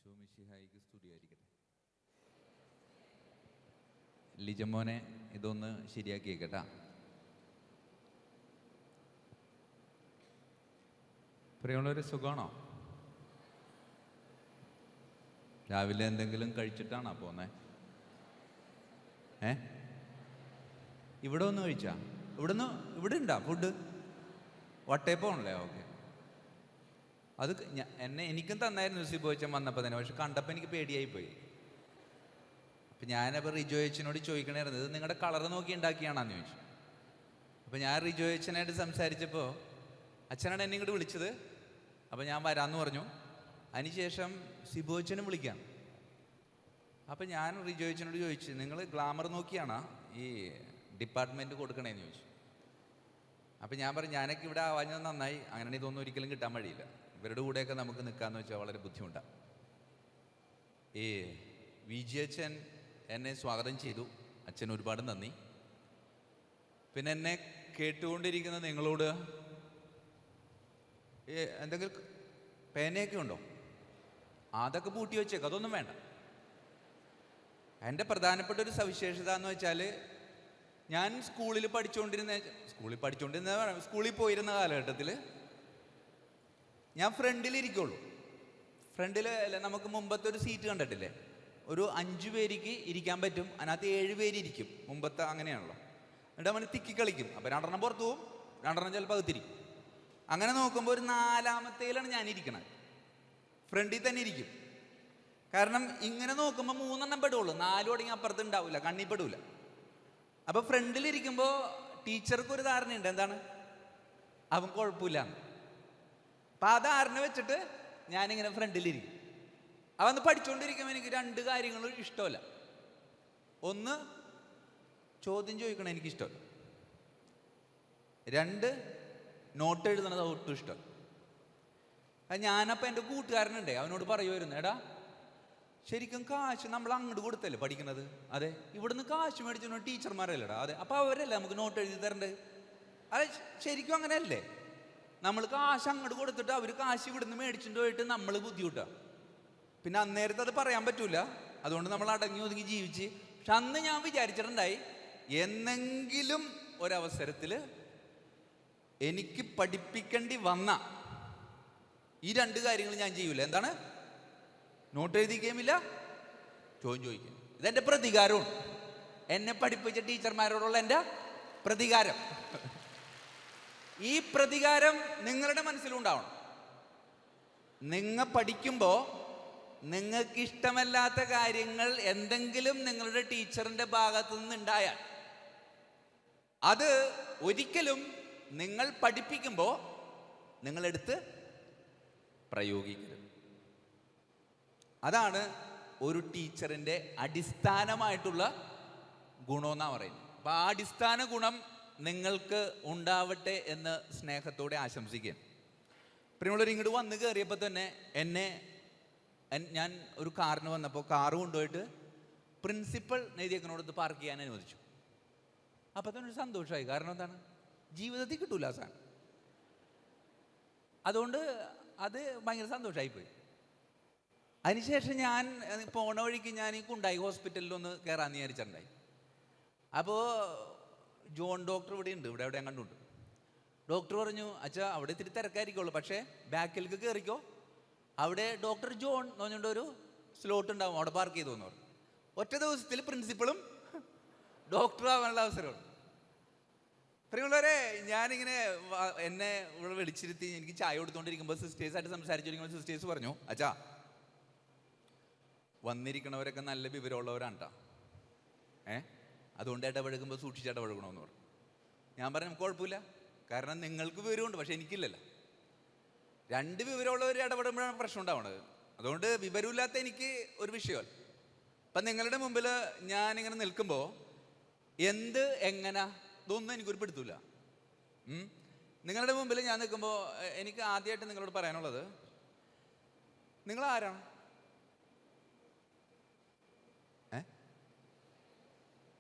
ഈശോ മിശിഹായിക്ക് സ്തുതിയായിരിക്കട്ടെ. ലിജമോനെ ഇതൊന്ന് ശരിയാക്കിയേക്കട്ടാ. പ്രിയമുള്ളവര്, സുഖമാണോ? രാവിലെ എന്തെങ്കിലും കഴിച്ചിട്ടാണോ പോന്നെ? ഇവിടെ ഒന്ന് കഴിച്ചാ? ഇവിടെ ഉണ്ടാ ഫുഡ്? വട്ടയപ്പമാണല്ലേ? ഓക്കെ. അത് എനിക്കും തന്നായിരുന്നു സിബോച്ചൻ വന്നപ്പോൾ തന്നെ. പക്ഷെ കണ്ടപ്പോൾ എനിക്ക് പേടിയായിപ്പോയി. അപ്പം ഞാനപ്പോൾ റിജോയച്ചനോട് ചോദിക്കണമായിരുന്നു, ഇത് നിങ്ങളുടെ കളറ് നോക്കി ഉണ്ടാക്കിയാണെന്ന് ചോദിച്ചു. അപ്പം ഞാൻ റിജോയച്ചനായിട്ട് സംസാരിച്ചപ്പോൾ അച്ഛനാണ് എന്നെ ഇങ്ങോട്ട് വിളിച്ചത്. അപ്പം ഞാൻ വരാമെന്ന് പറഞ്ഞു. അതിനുശേഷം സിബോച്ചനും വിളിക്കാം. അപ്പം ഞാൻ റിജോയച്ചനോട് ചോദിച്ചു, നിങ്ങൾ ഗ്ലാമർ നോക്കിയാണോ ഈ ഡിപ്പാർട്ട്മെൻറ്റ് കൊടുക്കണേന്ന് ചോദിച്ചു. അപ്പം ഞാൻ പറഞ്ഞു, ഞാനൊക്കെ ഇവിടെ ആവാഞ്ഞത് നന്നായി, അങ്ങനെ ഇതൊന്നും ഒരിക്കലും കിട്ടാൻ വഴിയില്ല. ഇവരുടെ കൂടെയൊക്കെ നമുക്ക് നിൽക്കാമെന്ന് വെച്ചാൽ വളരെ ബുദ്ധിമുട്ടാണ്. ഈ വിജി അച്ഛൻ എന്നെ സ്വാഗതം ചെയ്തു. അച്ഛൻ ഒരുപാട് നന്ദി. പിന്നെ എന്നെ കേട്ടുകൊണ്ടിരിക്കുന്ന നിങ്ങളോട് എന്തെങ്കിലും പേനയൊക്കെ ഉണ്ടോ? അതൊക്കെ പൂട്ടി വെച്ചേക്കും, അതൊന്നും വേണ്ട. എൻ്റെ പ്രധാനപ്പെട്ട ഒരു സവിശേഷത എന്ന് വെച്ചാൽ, ഞാൻ സ്കൂളിൽ പോയിരുന്ന കാലഘട്ടത്തിൽ ഞാൻ ഫ്രണ്ടിലിരിക്കുള്ളൂ. ഫ്രണ്ടിൽ നമുക്ക് മുമ്പത്തെ ഒരു സീറ്റ് കണ്ടിട്ടില്ലേ? ഒരു 5 പേർക്ക് ഇരിക്കാൻ പറ്റും, അതിനകത്ത് 7 പേര് ഇരിക്കും. മുമ്പത്തെ അങ്ങനെയാണല്ലോ. എന്നിട്ട് അവന് തിക്കി കളിക്കും. അപ്പം 2 പുറത്തു പോവും, 2 ചിലപ്പോൾ അകത്തിരിക്കും. അങ്ങനെ നോക്കുമ്പോൾ ഒരു 4-മത്തേലാണ് ഞാൻ ഇരിക്കണത്. ഫ്രണ്ടിൽ തന്നെ ഇരിക്കും. കാരണം ഇങ്ങനെ നോക്കുമ്പോൾ 3 പെടുള്ളൂ, 4 തുടങ്ങി അപ്പുറത്ത് ഉണ്ടാവില്ല, കണ്ണി പെടൂല. അപ്പോൾ ഫ്രണ്ടിലിരിക്കുമ്പോൾ ടീച്ചർക്ക് ഒരു ധാരണയുണ്ട്, എന്താണ് അവൻ കുഴപ്പമില്ല. അപ്പം ആ ധാരണ വെച്ചിട്ട് ഞാനിങ്ങനെ ഫ്രണ്ടിലിരിക്കും. അവന്ന് പഠിച്ചുകൊണ്ടിരിക്കുമ്പോൾ എനിക്ക് 2 കാര്യങ്ങളും ഇഷ്ടമല്ല. ഒന്ന്, ചോദ്യം ചോദിക്കണം എനിക്കിഷ്ടമല്ല. 2, നോട്ട് എഴുതണത് ഒട്ടും ഇഷ്ടമല്ല. ഞാനപ്പോൾ എൻ്റെ കൂട്ടുകാരനുണ്ടേ, അവനോട് പറയുമായിരുന്നു, എടാ ശരിക്കും കാശ് നമ്മൾ അങ്ങോട്ട് കൊടുത്തല്ലേ പഠിക്കണത്? അതെ. ഇവിടുന്ന് കാശ് മേടിച്ചു ടീച്ചർമാരല്ലേടാ? അതെ. അപ്പോൾ അവരല്ലേ നമുക്ക് നോട്ട് എഴുതി തരേണ്ടത്? അതെ, ശരിക്കും അങ്ങനെയല്ലേ? നമ്മൾ കാശ് അങ്ങോട്ട് കൊടുത്തിട്ട് അവർ കാശ് ഇവിടുന്ന് മേടിച്ചിട്ട് പോയിട്ട് നമ്മൾ ബുദ്ധിമുട്ടാ. പിന്നെ അന്നേരത്തെ അത് പറയാൻ പറ്റൂല, അതുകൊണ്ട് നമ്മൾ അടങ്ങി ഒതുങ്ങി ജീവിച്ച്. പക്ഷെ അന്ന് ഞാൻ വിചാരിച്ചിട്ടുണ്ടായി, എന്നെങ്കിലും ഒരവസരത്തിൽ എനിക്ക് പഠിപ്പിക്കേണ്ടി വന്ന ഈ 2 കാര്യങ്ങൾ ഞാൻ ചെയ്യൂല. എന്താണ്? നോട്ട് എഴുതിക്കുകയുമില്ല, ചോദ്യം ചോദിക്കും. ഇതെൻ്റെ പ്രതികാരമാണ്. എന്നെ പഠിപ്പിച്ച ടീച്ചർമാരോടുള്ള എൻ്റെ പ്രതികാരം. ഈ പ്രതികാരം നിങ്ങളുടെ മനസ്സിലുണ്ടാവണം. നിങ്ങൾ പഠിക്കുമ്പോൾ നിങ്ങൾക്ക് ഇഷ്ടമല്ലാത്ത കാര്യങ്ങൾ എന്തെങ്കിലും നിങ്ങളുടെ ടീച്ചറിൻ്റെ ഭാഗത്തു നിന്നുണ്ടായാൽ അത് ഒരിക്കലും നിങ്ങൾ പഠിപ്പിക്കുമ്പോൾ നിങ്ങളെടുത്ത് പ്രയോഗിക്കരുത്. അതാണ് ഒരു ടീച്ചറിൻ്റെ അടിസ്ഥാനമായിട്ടുള്ള ഗുണമെന്നാണ് പറയുന്നത്. അപ്പോൾ ആ അടിസ്ഥാന ഗുണം നിങ്ങൾക്ക് ഉണ്ടാവട്ടെ എന്ന് സ്നേഹത്തോടെ ആശംസിക്കുകയാണ്. പ്രിയമുള്ളവർ, ഇങ്ങോട്ട് വന്ന് കയറിയപ്പോൾ തന്നെ ഞാൻ ഒരു കാറിന് വന്നപ്പോൾ കാറ് കൊണ്ടുപോയിട്ട് പ്രിൻസിപ്പൽ നെയ്തിയക്കനോടത്ത് പാർക്ക് ചെയ്യാൻ അനുവദിച്ചു. അപ്പോൾ തന്നെ ഒരു സന്തോഷമായി. കാരണം എന്താണ്? ജീവിതത്തിൽ കിട്ടൂല ആ സാധനം. അതുകൊണ്ട് അത് ഭയങ്കര സന്തോഷമായിപ്പോയി. അതിനുശേഷം ഞാൻ പോണ വഴിക്ക് ഞാൻ ഈ കുണ്ടായി ഹോസ്പിറ്റലിലൊന്ന് കയറാമെന്ന് വിചാരിച്ചിട്ടുണ്ടായി. അപ്പോൾ ജോൺ ഡോക്ടർ ഇവിടെ ഉണ്ട്, ഇവിടെ ഞാൻ കണ്ടുണ്ട്. ഡോക്ടർ പറഞ്ഞു, അച്ഛാ അവിടെ ഇത്തിരി തിരക്കായിരിക്കുള്ളൂ, പക്ഷേ ബാക്കിലേക്ക് കയറിക്കോ, അവിടെ ഡോക്ടർ ജോൺ എന്ന് പറഞ്ഞുകൊണ്ട് ഒരു സ്ലോട്ട് ഉണ്ടാവും, അവിടെ പാർക്ക് ചെയ്തു എന്ന് പറഞ്ഞു. ഒറ്റ ദിവസത്തിൽ പ്രിൻസിപ്പളും ഡോക്ടറും ആവാനുള്ള അവസരമാണ്. പ്രിയമുള്ളവരെ, ഞാനിങ്ങനെ എന്നെ ഇവിടെ വിളിച്ചിരുത്തി എനിക്ക് ചായ കൊടുത്തുകൊണ്ടിരിക്കുമ്പോൾ സിസ്റ്റേഴ്സായിട്ട് സംസാരിച്ചിരിക്കുമ്പോൾ സിസ്റ്റേഴ്സ് പറഞ്ഞു, അച്ഛാ വന്നിരിക്കണവരൊക്കെ നല്ല വിവരമുള്ളവരാണ് കേട്ടോ, അതുകൊണ്ട് ഇടപഴകുമ്പോൾ സൂക്ഷിച്ച് ഇടപഴകണമെന്ന് പറഞ്ഞു. ഞാൻ പറഞ്ഞു, കുഴപ്പമില്ല, കാരണം നിങ്ങൾക്ക് വിവരമുണ്ട്, പക്ഷെ എനിക്കില്ലല്ലോ. 2 വിവരമുള്ളവർ ഇടപെടുമ്പോഴാണ് പ്രശ്നം ഉണ്ടാവണത്. അതുകൊണ്ട് വിവരമില്ലാത്ത എനിക്ക് ഒരു വിഷയമല്ല. അപ്പം നിങ്ങളുടെ മുമ്പിൽ ഞാനിങ്ങനെ നിൽക്കുമ്പോൾ എന്ത് എങ്ങനെ ഇതൊന്നും എനിക്കൊരു പിടുത്തില്ല. നിങ്ങളുടെ മുമ്പിൽ ഞാൻ നിൽക്കുമ്പോൾ എനിക്ക് ആദ്യമായിട്ട് നിങ്ങളോട് പറയാനുള്ളത്, നിങ്ങൾ ആരാണ്?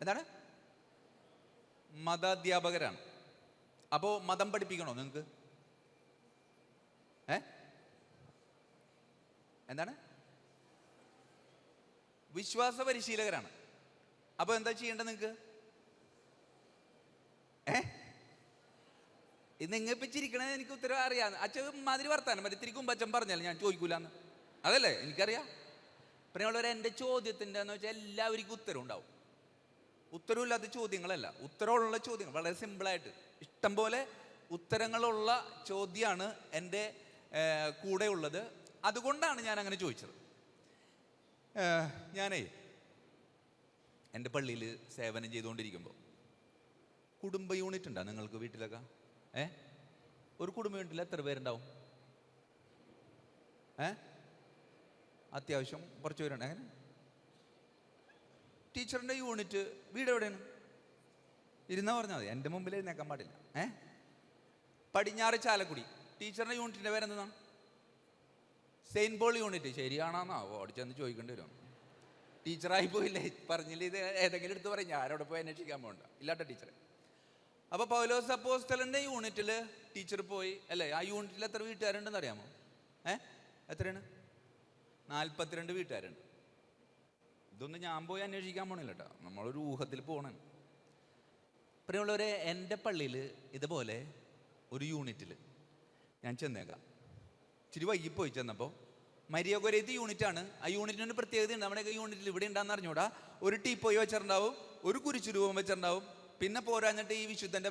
എന്താണ്? മതാധ്യാപകരാണ്. അപ്പോൾ മതം പഠിപ്പിക്കണോ നിങ്ങൾക്ക്? എന്താണ്? വിശ്വാസ പരിശീലകരാണ്. അപ്പോൾ എന്താ ചെയ്യേണ്ടത് നിങ്ങൾക്ക്? നിങ്ങൾ ഇപ്പം ചിരിക്കണത് എനിക്ക് ഉത്തരം അറിയാം. അച്ഛൻ മാതിരി വർത്താനം മതി, തിരിക്കും അച്ഛൻ പറഞ്ഞാലും ഞാൻ ചോദിക്കൂലെന്ന്, അതല്ലേ എനിക്കറിയാം. പിന്നെ എൻ്റെ ചോദ്യത്തിൻ്റെ എന്ന് വെച്ചാൽ എല്ലാവർക്കും ഉത്തരം ഉണ്ടാവും. ഉത്തരവില്ലാത്ത ചോദ്യങ്ങളല്ല, ഉത്തരമുള്ള ചോദ്യങ്ങൾ, വളരെ സിമ്പിളായിട്ട് ഇഷ്ടം പോലെ ഉത്തരങ്ങളുള്ള ചോദ്യമാണ് എൻ്റെ കൂടെ ഉള്ളത്. അതുകൊണ്ടാണ് ഞാൻ അങ്ങനെ ചോദിച്ചത്. ഞാനേ എൻ്റെ പള്ളിയിൽ സേവനം ചെയ്തുകൊണ്ടിരിക്കുമ്പോൾ കുടുംബ യൂണിറ്റ് ഉണ്ടോ നിങ്ങൾക്ക് വീട്ടിലൊക്കെ? ഒരു കുടുംബ യൂണിറ്റിൽ എത്ര പേരുണ്ടാവും? അത്യാവശ്യം കുറച്ച് പേരുണ്ട്. അങ്ങനെ ടീച്ചറിൻ്റെ യൂണിറ്റ് വീട് എവിടെയാണ്? ഇരുന്നാ പറഞ്ഞാൽ മതി, എൻ്റെ മുമ്പിൽ എഴുന്നേക്കാൻ പാടില്ല. പടിഞ്ഞാറ് ചാലക്കുടി. ടീച്ചറിൻ്റെ യൂണിറ്റിൻ്റെ പേരെന്താണ്? Saint Paul unit. ശരിയാണോന്നോ ഓടിച്ചെന്ന് ചോദിക്കേണ്ടി വരും. ടീച്ചറായി പോയില്ലേ, പറഞ്ഞില്ല. ഇത് ഏതെങ്കിലും എടുത്ത് പറയും, ഞാനവിടെ പോയി അന്വേഷിക്കാൻ പോകണ്ട. ഇല്ലാട്ട ടീച്ചറെ. അപ്പോൾ പൗലോസ് അപ്പോസ്തലൻ്റെ യൂണിറ്റിൽ ടീച്ചർ പോയി അല്ലേ? ആ യൂണിറ്റിൽ എത്ര വീട്ടുകാരുണ്ടെന്ന് അറിയാമോ? എത്രയാണ്? 42 വീട്ടുകാരുണ്ട്. ഇതൊന്നും ഞാൻ പോയി അന്വേഷിക്കാൻ പോണില്ല കേട്ടോ, നമ്മളൊരു ഊഹത്തിൽ പോകണം. പ്രിയമുള്ളവരെ, എൻ്റെ പള്ളിയിൽ ഇതുപോലെ ഒരു യൂണിറ്റിൽ ഞാൻ ചെന്നേക്കാം. ഇച്ചിരി വൈകിപ്പോയി ചെന്നപ്പോൾ മരിയ കൊരേത്തി യൂണിറ്റാണ്. ആ യൂണിറ്റിന് പ്രത്യേകതയുണ്ട്. നമ്മുടെയൊക്കെ യൂണിറ്റിൽ ഇവിടെ ഉണ്ടാകുന്ന അറിഞ്ഞൂടാ. ഒരു ടീപ്പോയി വെച്ചിട്ടുണ്ടാവും, ഒരു കുരിശുരൂപം വെച്ചിട്ടുണ്ടാവും, പിന്നെ പോരാഞ്ഞിട്ട് ഈ വിശുദ്ധൻ്റെ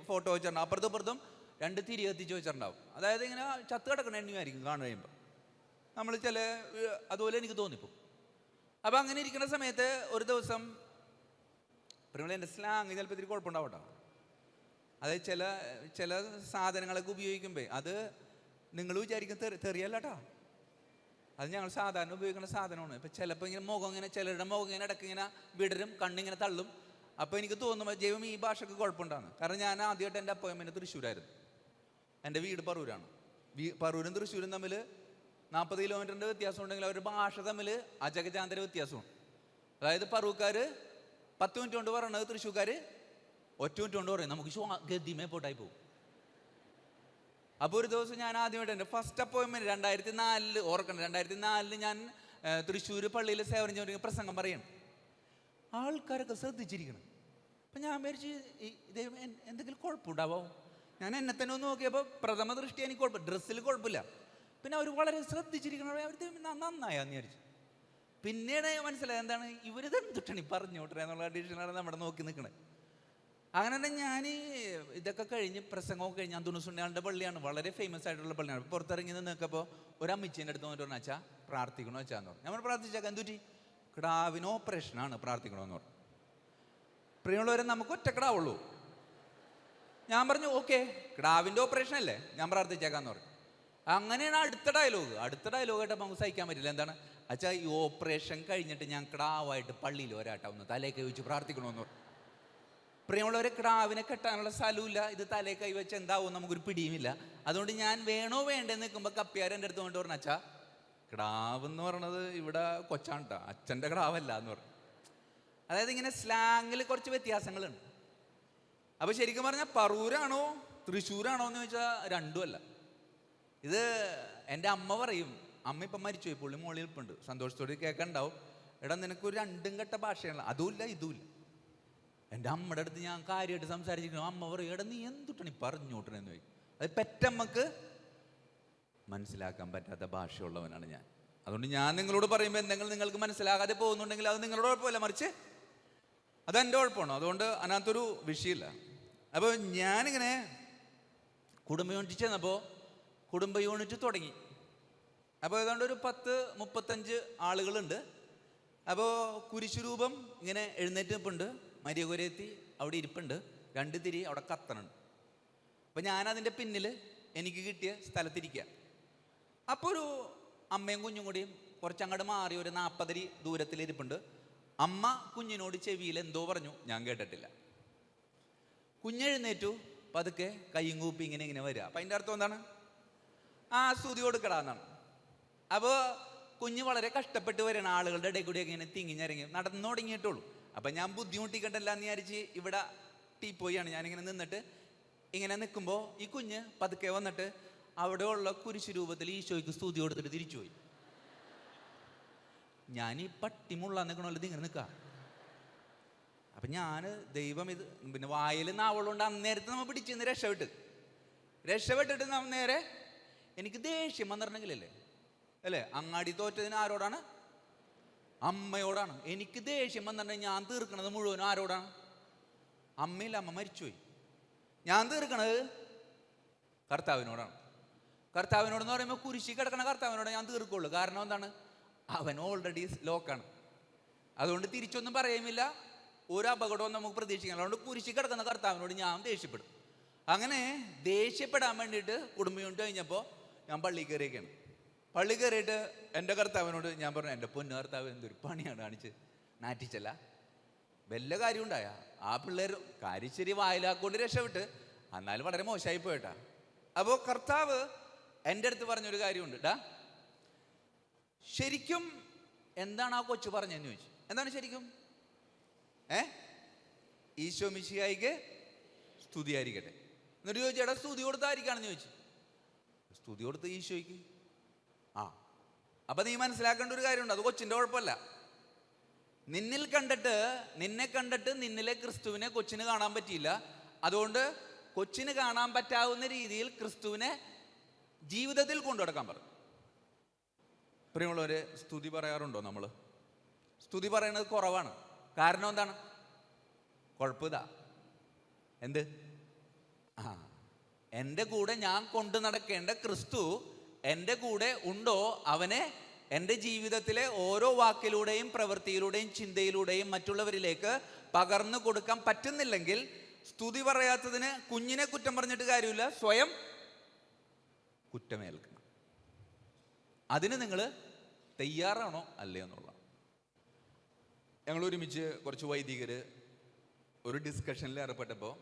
ഫോട്ടോ വെച്ചിട്ടുണ്ടാവും, അപ്പുറത്തും അപ്പുറത്തും 2 തിരി കത്തിച്ച് വെച്ചിട്ടുണ്ടാവും. അതായത് ഇങ്ങനെ ചത്ത് കിടക്കണ എണ്ണയായിരിക്കും കാണു കഴിയുമ്പോൾ. നമ്മൾ അതുപോലെ എനിക്ക് തോന്നിപ്പോ. അപ്പം അങ്ങനെ ഇരിക്കുന്ന സമയത്ത് ഒരു ദിവസം എൻ്റെ സ്ലാങ് ചിലപ്പോൾ ഇത്തിരി കുഴപ്പമുണ്ടാവട്ടോ. അതായത് ചില സാധനങ്ങളൊക്കെ ഉപയോഗിക്കുമ്പോൾ അത് നിങ്ങൾ വിചാരിക്കും തെറിയല്ല കേട്ടോ, അത് ഞങ്ങൾ സാധാരണ ഉപയോഗിക്കുന്ന സാധനമാണ്. ഇപ്പം ചിലപ്പോൾ ഇങ്ങനെ മുഖം ഇങ്ങനെ, ചിലരുടെ മുഖം ഇങ്ങനെ ഇടയ്ക്ക് ഇങ്ങനെ വിടരും, കണ്ണിങ്ങനെ തള്ളും. അപ്പോൾ എനിക്ക് തോന്നുമ്പോൾ ദൈവം ഈ ഭാഷയ്ക്ക് കുഴപ്പമുണ്ടാകുന്നു. കാരണം ഞാൻ ആദ്യമായിട്ട് എൻ്റെ അപ്പോയിൻമെൻറ്റ് തൃശ്ശൂരായിരുന്നു. എൻ്റെ വീട് പറൂരാണ്. പറൂരും തൃശ്ശൂരും തമ്മിൽ 40 കിലോമീറ്ററിൻ്റെ വ്യത്യാസം ഉണ്ടെങ്കിൽ അവരുടെ ഭാഷ തമ്മിൽ അജഗജാന്തര വ്യത്യാസമാണ്. അതായത് പറൂക്കാർ 10 മിനിറ്റ് കൊണ്ട് പറയണത് തൃശ്ശൂർക്കാർ 1 മിനിറ്റ് കൊണ്ട് പറയും. നമുക്ക് ഗദ്യമേ പോട്ടായി പോകും. അപ്പോൾ ഒരു ദിവസം ഞാൻ ആദ്യമായിട്ട് എൻ്റെ ഫസ്റ്റ് അപ്പോയിൻമെൻറ്റ് 2004 ഓർക്കണം, 2004 ഞാൻ തൃശ്ശൂർ പള്ളിയിൽ സേവനം ചെയ്തുകൊണ്ടിരിക്കുന്ന പ്രസംഗം പറയണം. ആൾക്കാരൊക്കെ ശ്രദ്ധിച്ചിരിക്കണം. അപ്പം ഞാൻ വിചാരിച്ച് ദൈവം എന്തെങ്കിലും കുഴപ്പമുണ്ടാവോ? ഞാൻ എന്നെ തന്നെ ഒന്ന് നോക്കിയപ്പോൾ പ്രഥമ ദൃഷ്ടി എനിക്ക് കുഴപ്പം, ഡ്രസ്സിൽ കുഴപ്പമില്ല. പിന്നെ അവർ വളരെ ശ്രദ്ധിച്ചിരിക്കണം. അവർ നന്നായാന്ന് വിചാരിച്ചു. പിന്നീട് മനസ്സിലായി എന്താണ് ഇവരിത് എന്തിട്ടാണ് പറഞ്ഞോട്ടെ എന്നുള്ള അഡീഷണലാണ് നമ്മുടെ നോക്കി നിൽക്കണത്. അങ്ങനെ തന്നെ ഞാൻ ഇതൊക്കെ കഴിഞ്ഞ് പ്രസംഗമൊക്കെ കഴിഞ്ഞ് അന്തോണീസുണ്ണിയാളുടെ പള്ളിയാണ്, വളരെ ഫേമസ് ആയിട്ടുള്ള പള്ളിയാണ്. പുറത്തിറങ്ങി നിൽക്കുമ്പോൾ ഒരു അമ്മച്ചീൻ്റെ അടുത്ത് വന്നിട്ട് പറഞ്ഞു, അച്ഛാ പ്രാർത്ഥിക്കണോ വെച്ചാന്ന് പറഞ്ഞു. നമ്മൾ പ്രാർത്ഥിച്ചേക്കാം. എന്തുറ്റി? കിടാവിന് ഓപ്പറേഷനാണ്, പ്രാർത്ഥിക്കണമെന്ന് പറഞ്ഞു. പ്രിയമുള്ളവരെ, നമുക്ക് ഒറ്റ കിടാവുള്ളൂ. ഞാൻ പറഞ്ഞു ഓക്കെ, കിടാവിൻ്റെ ഓപ്പറേഷൻ അല്ലേ, ഞാൻ പ്രാർത്ഥിച്ചേക്കാന്ന് പറഞ്ഞു. അങ്ങനെയാണ് അടുത്ത ഡയലോഗ് കേട്ടപ്പോൾ നമുക്ക് സഹിക്കാൻ പറ്റില്ല. എന്താണ്? അച്ഛാ ഈ ഓപ്പറേഷൻ കഴിഞ്ഞിട്ട് ഞാൻ കിടാവായിട്ട് പള്ളിയിൽ ഒരാട്ട ഒന്ന് തലേ കൈ വെച്ച് പ്രാർത്ഥിക്കണമെന്ന് പറഞ്ഞു. പ്രിയമുള്ളവരെ, കിടാവിനെ കെട്ടാനുള്ള സ്ഥലമില്ല, ഇത് തലേ കൈ വെച്ച് എന്താവും നമുക്കൊരു പിടിയുമില്ല. അതുകൊണ്ട് ഞാൻ വേണോ വേണ്ടെന്ന് നിൽക്കുമ്പോൾ കപ്പ്യാരൻ്റെ അടുത്ത് കൊണ്ട് പറഞ്ഞു, അച്ഛാ കിടാവ് എന്ന് പറയണത് ഇവിടെ കൊച്ചാണ് കേട്ടോ, അച്ഛൻ്റെ കിടാവല്ല എന്ന് പറഞ്ഞു. അതായത് ഇങ്ങനെ സ്ലാങ്ങിൽ കുറച്ച് വ്യത്യാസങ്ങളുണ്ട്. അപ്പോൾ ശരിക്കും പറഞ്ഞാൽ പറൂരാണോ തൃശ്ശൂരാണോ എന്ന് ചോദിച്ചാൽ രണ്ടുമല്ല. ഇത് എൻ്റെ അമ്മ പറയും, അമ്മ ഇപ്പം മരിച്ചുപോയി, പുള്ളി മോളിൽ ഇപ്പുണ്ട്, സന്തോഷത്തോടെ കേൾക്കണ്ടാവും. എടാ നിനക്കൊരു രണ്ടും കെട്ട ഭാഷയാണ്, അതുമില്ല ഇതുമില്ല. എൻ്റെ അമ്മയുടെ അടുത്ത് ഞാൻ കാര്യമായിട്ട് സംസാരിച്ചിരിക്കുന്നു. അമ്മ പറയും, എടാ നീ എന്തുട്ടാണ് ഈ പറഞ്ഞോട്ടണെന്ന് ചോദിക്കും. അത് പെറ്റമ്മക്ക് മനസ്സിലാക്കാൻ പറ്റാത്ത ഭാഷയുള്ളവനാണ് ഞാൻ. അതുകൊണ്ട് ഞാൻ നിങ്ങളോട് പറയുമ്പോൾ എന്തെങ്കിലും നിങ്ങൾക്ക് മനസ്സിലാകാതെ പോകുന്നുണ്ടെങ്കിൽ അത് നിങ്ങളുടെ കുഴപ്പമില്ല, മറിച്ച് അതെൻ്റെ കുഴപ്പമാണോ. അതുകൊണ്ട് അതിനകത്തൊരു വിഷയമില്ല. അപ്പോൾ ഞാനിങ്ങനെ കുടുംബ യൂണിറ്റ് ചെന്നപ്പോൾ കുടുംബ യൂണിറ്റ് തുടങ്ങി. അപ്പോൾ ഏതാണ്ട് ഒരു 10-35 ആളുകളുണ്ട്. അപ്പോൾ കുരിശുരൂപം ഇങ്ങനെ എഴുന്നേറ്റ് നിൽപ്പുണ്ട്, മരിയ കൊരേത്തി അവിടെ ഇരിപ്പുണ്ട്, 2 തിരി അവിടെ കത്തണുണ്ട്. അപ്പോൾ ഞാനതിൻ്റെ പിന്നിൽ എനിക്ക് കിട്ടിയ സ്ഥലത്തിരിക്കുക. അപ്പോൾ ഒരു അമ്മയും കുഞ്ഞും കൂടിയും കുറച്ചങ്ങോട്ട് മാറി ഒരു 40 അടി ദൂരത്തിലിരിപ്പുണ്ട്. അമ്മ കുഞ്ഞിനോട് ചെവിയിൽ എന്തോ പറഞ്ഞു, ഞാൻ കേട്ടിട്ടില്ല. കുഞ്ഞെഴുന്നേറ്റു, പതുക്കെ കയ്യും കൂപ്പി ഇങ്ങനെ വരിക. അപ്പം അതിൻ്റെ അർത്ഥം എന്താണ്? ആ സ്തുതി കൊടുക്കടാന്നാണ്. അപ്പോൾ കുഞ്ഞ് വളരെ കഷ്ടപ്പെട്ട് വരികയാണ്, ആളുകളുടെ ഇടയിൽ കൂടി ഇങ്ങനെ തിങ്ങിഞ്ഞിറങ്ങി നടന്നു തുടങ്ങിയിട്ടുള്ളൂ. അപ്പം ഞാൻ ബുദ്ധിമുട്ടിക്കണ്ടല്ല എന്ന് വിചാരിച്ച് ഇവിടെ ടീപ്പോയാണ് ഞാനിങ്ങനെ നിന്നിട്ട് ഇങ്ങനെ നിൽക്കുമ്പോൾ ഈ കുഞ്ഞ് പതുക്കെ വന്നിട്ട് അവിടെയുള്ള കുരിശു രൂപത്തിൽ ഈശോയ്ക്ക് സ്തുതി കൊടുത്തിട്ട് തിരിച്ചുപോയി. ഞാൻ ഈ പട്ടിമുള്ള നിൽക്കണമല്ലോ ഇങ്ങനെ നിൽക്കാം. അപ്പം ഞാൻ ദൈവം ഇത് പിന്നെ വായിൽ നാവളുകൊണ്ട് അന്നേരത്ത് നമ്മൾ പിടിച്ചിന്ന് രക്ഷപ്പെട്ടിട്ട് നമ്മൾ നേരെ എനിക്ക് ദേഷ്യം വന്നിട്ടുണ്ടെങ്കിലല്ലേ അല്ലേ, അങ്ങാടി തോറ്റതിന് ആരോടാണ്? അമ്മയോടാണ്. എനിക്ക് ദേഷ്യം വന്നിട്ടുണ്ടെങ്കിൽ ഞാൻ തീർക്കണത് മുഴുവനും ആരോടാണ്? അമ്മയില്ല, അമ്മ മരിച്ചുപോയി. ഞാൻ തീർക്കണത് കർത്താവിനോടാണ്. കർത്താവിനോടെന്ന് പറയുമ്പോൾ കുരിശി കിടക്കണ കർത്താവിനോട് ഞാൻ തീർക്കുള്ളൂ. കാരണം എന്താണ്? അവൻ ഓൾറെഡി ലോക്കാണ്. അതുകൊണ്ട് തിരിച്ചൊന്നും പറയുമില്ല, ഒരു അപകടവും നമുക്ക് പ്രതീക്ഷിക്കണം. അതുകൊണ്ട് കുരിശി കിടക്കുന്ന കർത്താവിനോട് ഞാൻ ദേഷ്യപ്പെടും. അങ്ങനെ ദേഷ്യപ്പെടാൻ വേണ്ടിയിട്ട് കുടുംബം കൊണ്ട് കഴിഞ്ഞപ്പോൾ ഞാൻ പള്ളി കയറിയൊക്കെയാണ്. പള്ളി കയറിയിട്ട് എൻ്റെ കർത്താവിനോട് ഞാൻ പറഞ്ഞു, എൻ്റെ പൊന്നു കർത്താവ് എന്തൊരു പണിയാണ് കാണിച്ച് നാറ്റിച്ചല്ല, വല്ല കാര്യം ഉണ്ടായ ആ പിള്ളേർ കാര്യശ്ശേരി വായിലാക്കൊണ്ട് രക്ഷപ്പെട്ട്, എന്നാലും വളരെ മോശമായി പോയിട്ടാ. അപ്പോൾ കർത്താവ് എൻ്റെ അടുത്ത് പറഞ്ഞൊരു കാര്യമുണ്ട്. ശരിക്കും എന്താണ് ആ കൊച്ചു പറഞ്ഞതെന്ന് ചോദിച്ചു. എന്താണ് ശരിക്കും? ഈശോ മിശിഹായിക്ക് സ്തുതിയായിരിക്കട്ടെ. എന്നിട്ട് ചോദിച്ചു, എടാ സ്തുതി കൊടുത്തായിരിക്കാണെന്ന് ചോദിച്ചു. സ്തുതി കൊടുത്ത് ഈശോയ്ക്ക്. അപ്പൊ നീ മനസ്സിലാക്കേണ്ട ഒരു കാര്യമുണ്ട്, അത് കൊച്ചിൻ്റെ കുഴപ്പമല്ല. നിന്നെ കണ്ടിട്ട് നിന്നിലെ ക്രിസ്തുവിനെ കൊച്ചിന് കാണാൻ പറ്റിയില്ല. അതുകൊണ്ട് കൊച്ചിന് കാണാൻ പറ്റാവുന്ന രീതിയിൽ ക്രിസ്തുവിനെ ജീവിതത്തിൽ കൊണ്ടുനടക്കാൻ പറഞ്ഞു. പ്രിയമുള്ളവരെ, സ്തുതി പറയാറുണ്ടോ നമ്മൾ? സ്തുതി പറയുന്നത് കുറവാണ്. കാരണം എന്താണ്? കുഴപ്പമിതാ, എന്ത്? എൻ്റെ കൂടെ ഞാൻ കൊണ്ടു നടക്കേണ്ട ക്രിസ്തു എൻ്റെ കൂടെ ഉണ്ടോ? അവനെ എൻ്റെ ജീവിതത്തിലെ ഓരോ വാക്കിലൂടെയും പ്രവൃത്തിയിലൂടെയും ചിന്തയിലൂടെയും മറ്റുള്ളവരിലേക്ക് പകർന്നു കൊടുക്കാൻ പറ്റുന്നില്ലെങ്കിൽ സ്തുതി പറയാത്തതിന് കുഞ്ഞിനെ കുറ്റം പറഞ്ഞിട്ട് കാര്യമില്ല, സ്വയം കുറ്റമേൽക്കണം. അതിന് നിങ്ങൾ തയ്യാറാണോ അല്ലേ എന്നുള്ള. ഞങ്ങൾ ഒരുമിച്ച് കുറച്ച് വൈദികർ ഒരു ഡിസ്കഷനിൽ ഏർപ്പെട്ടപ്പോൾ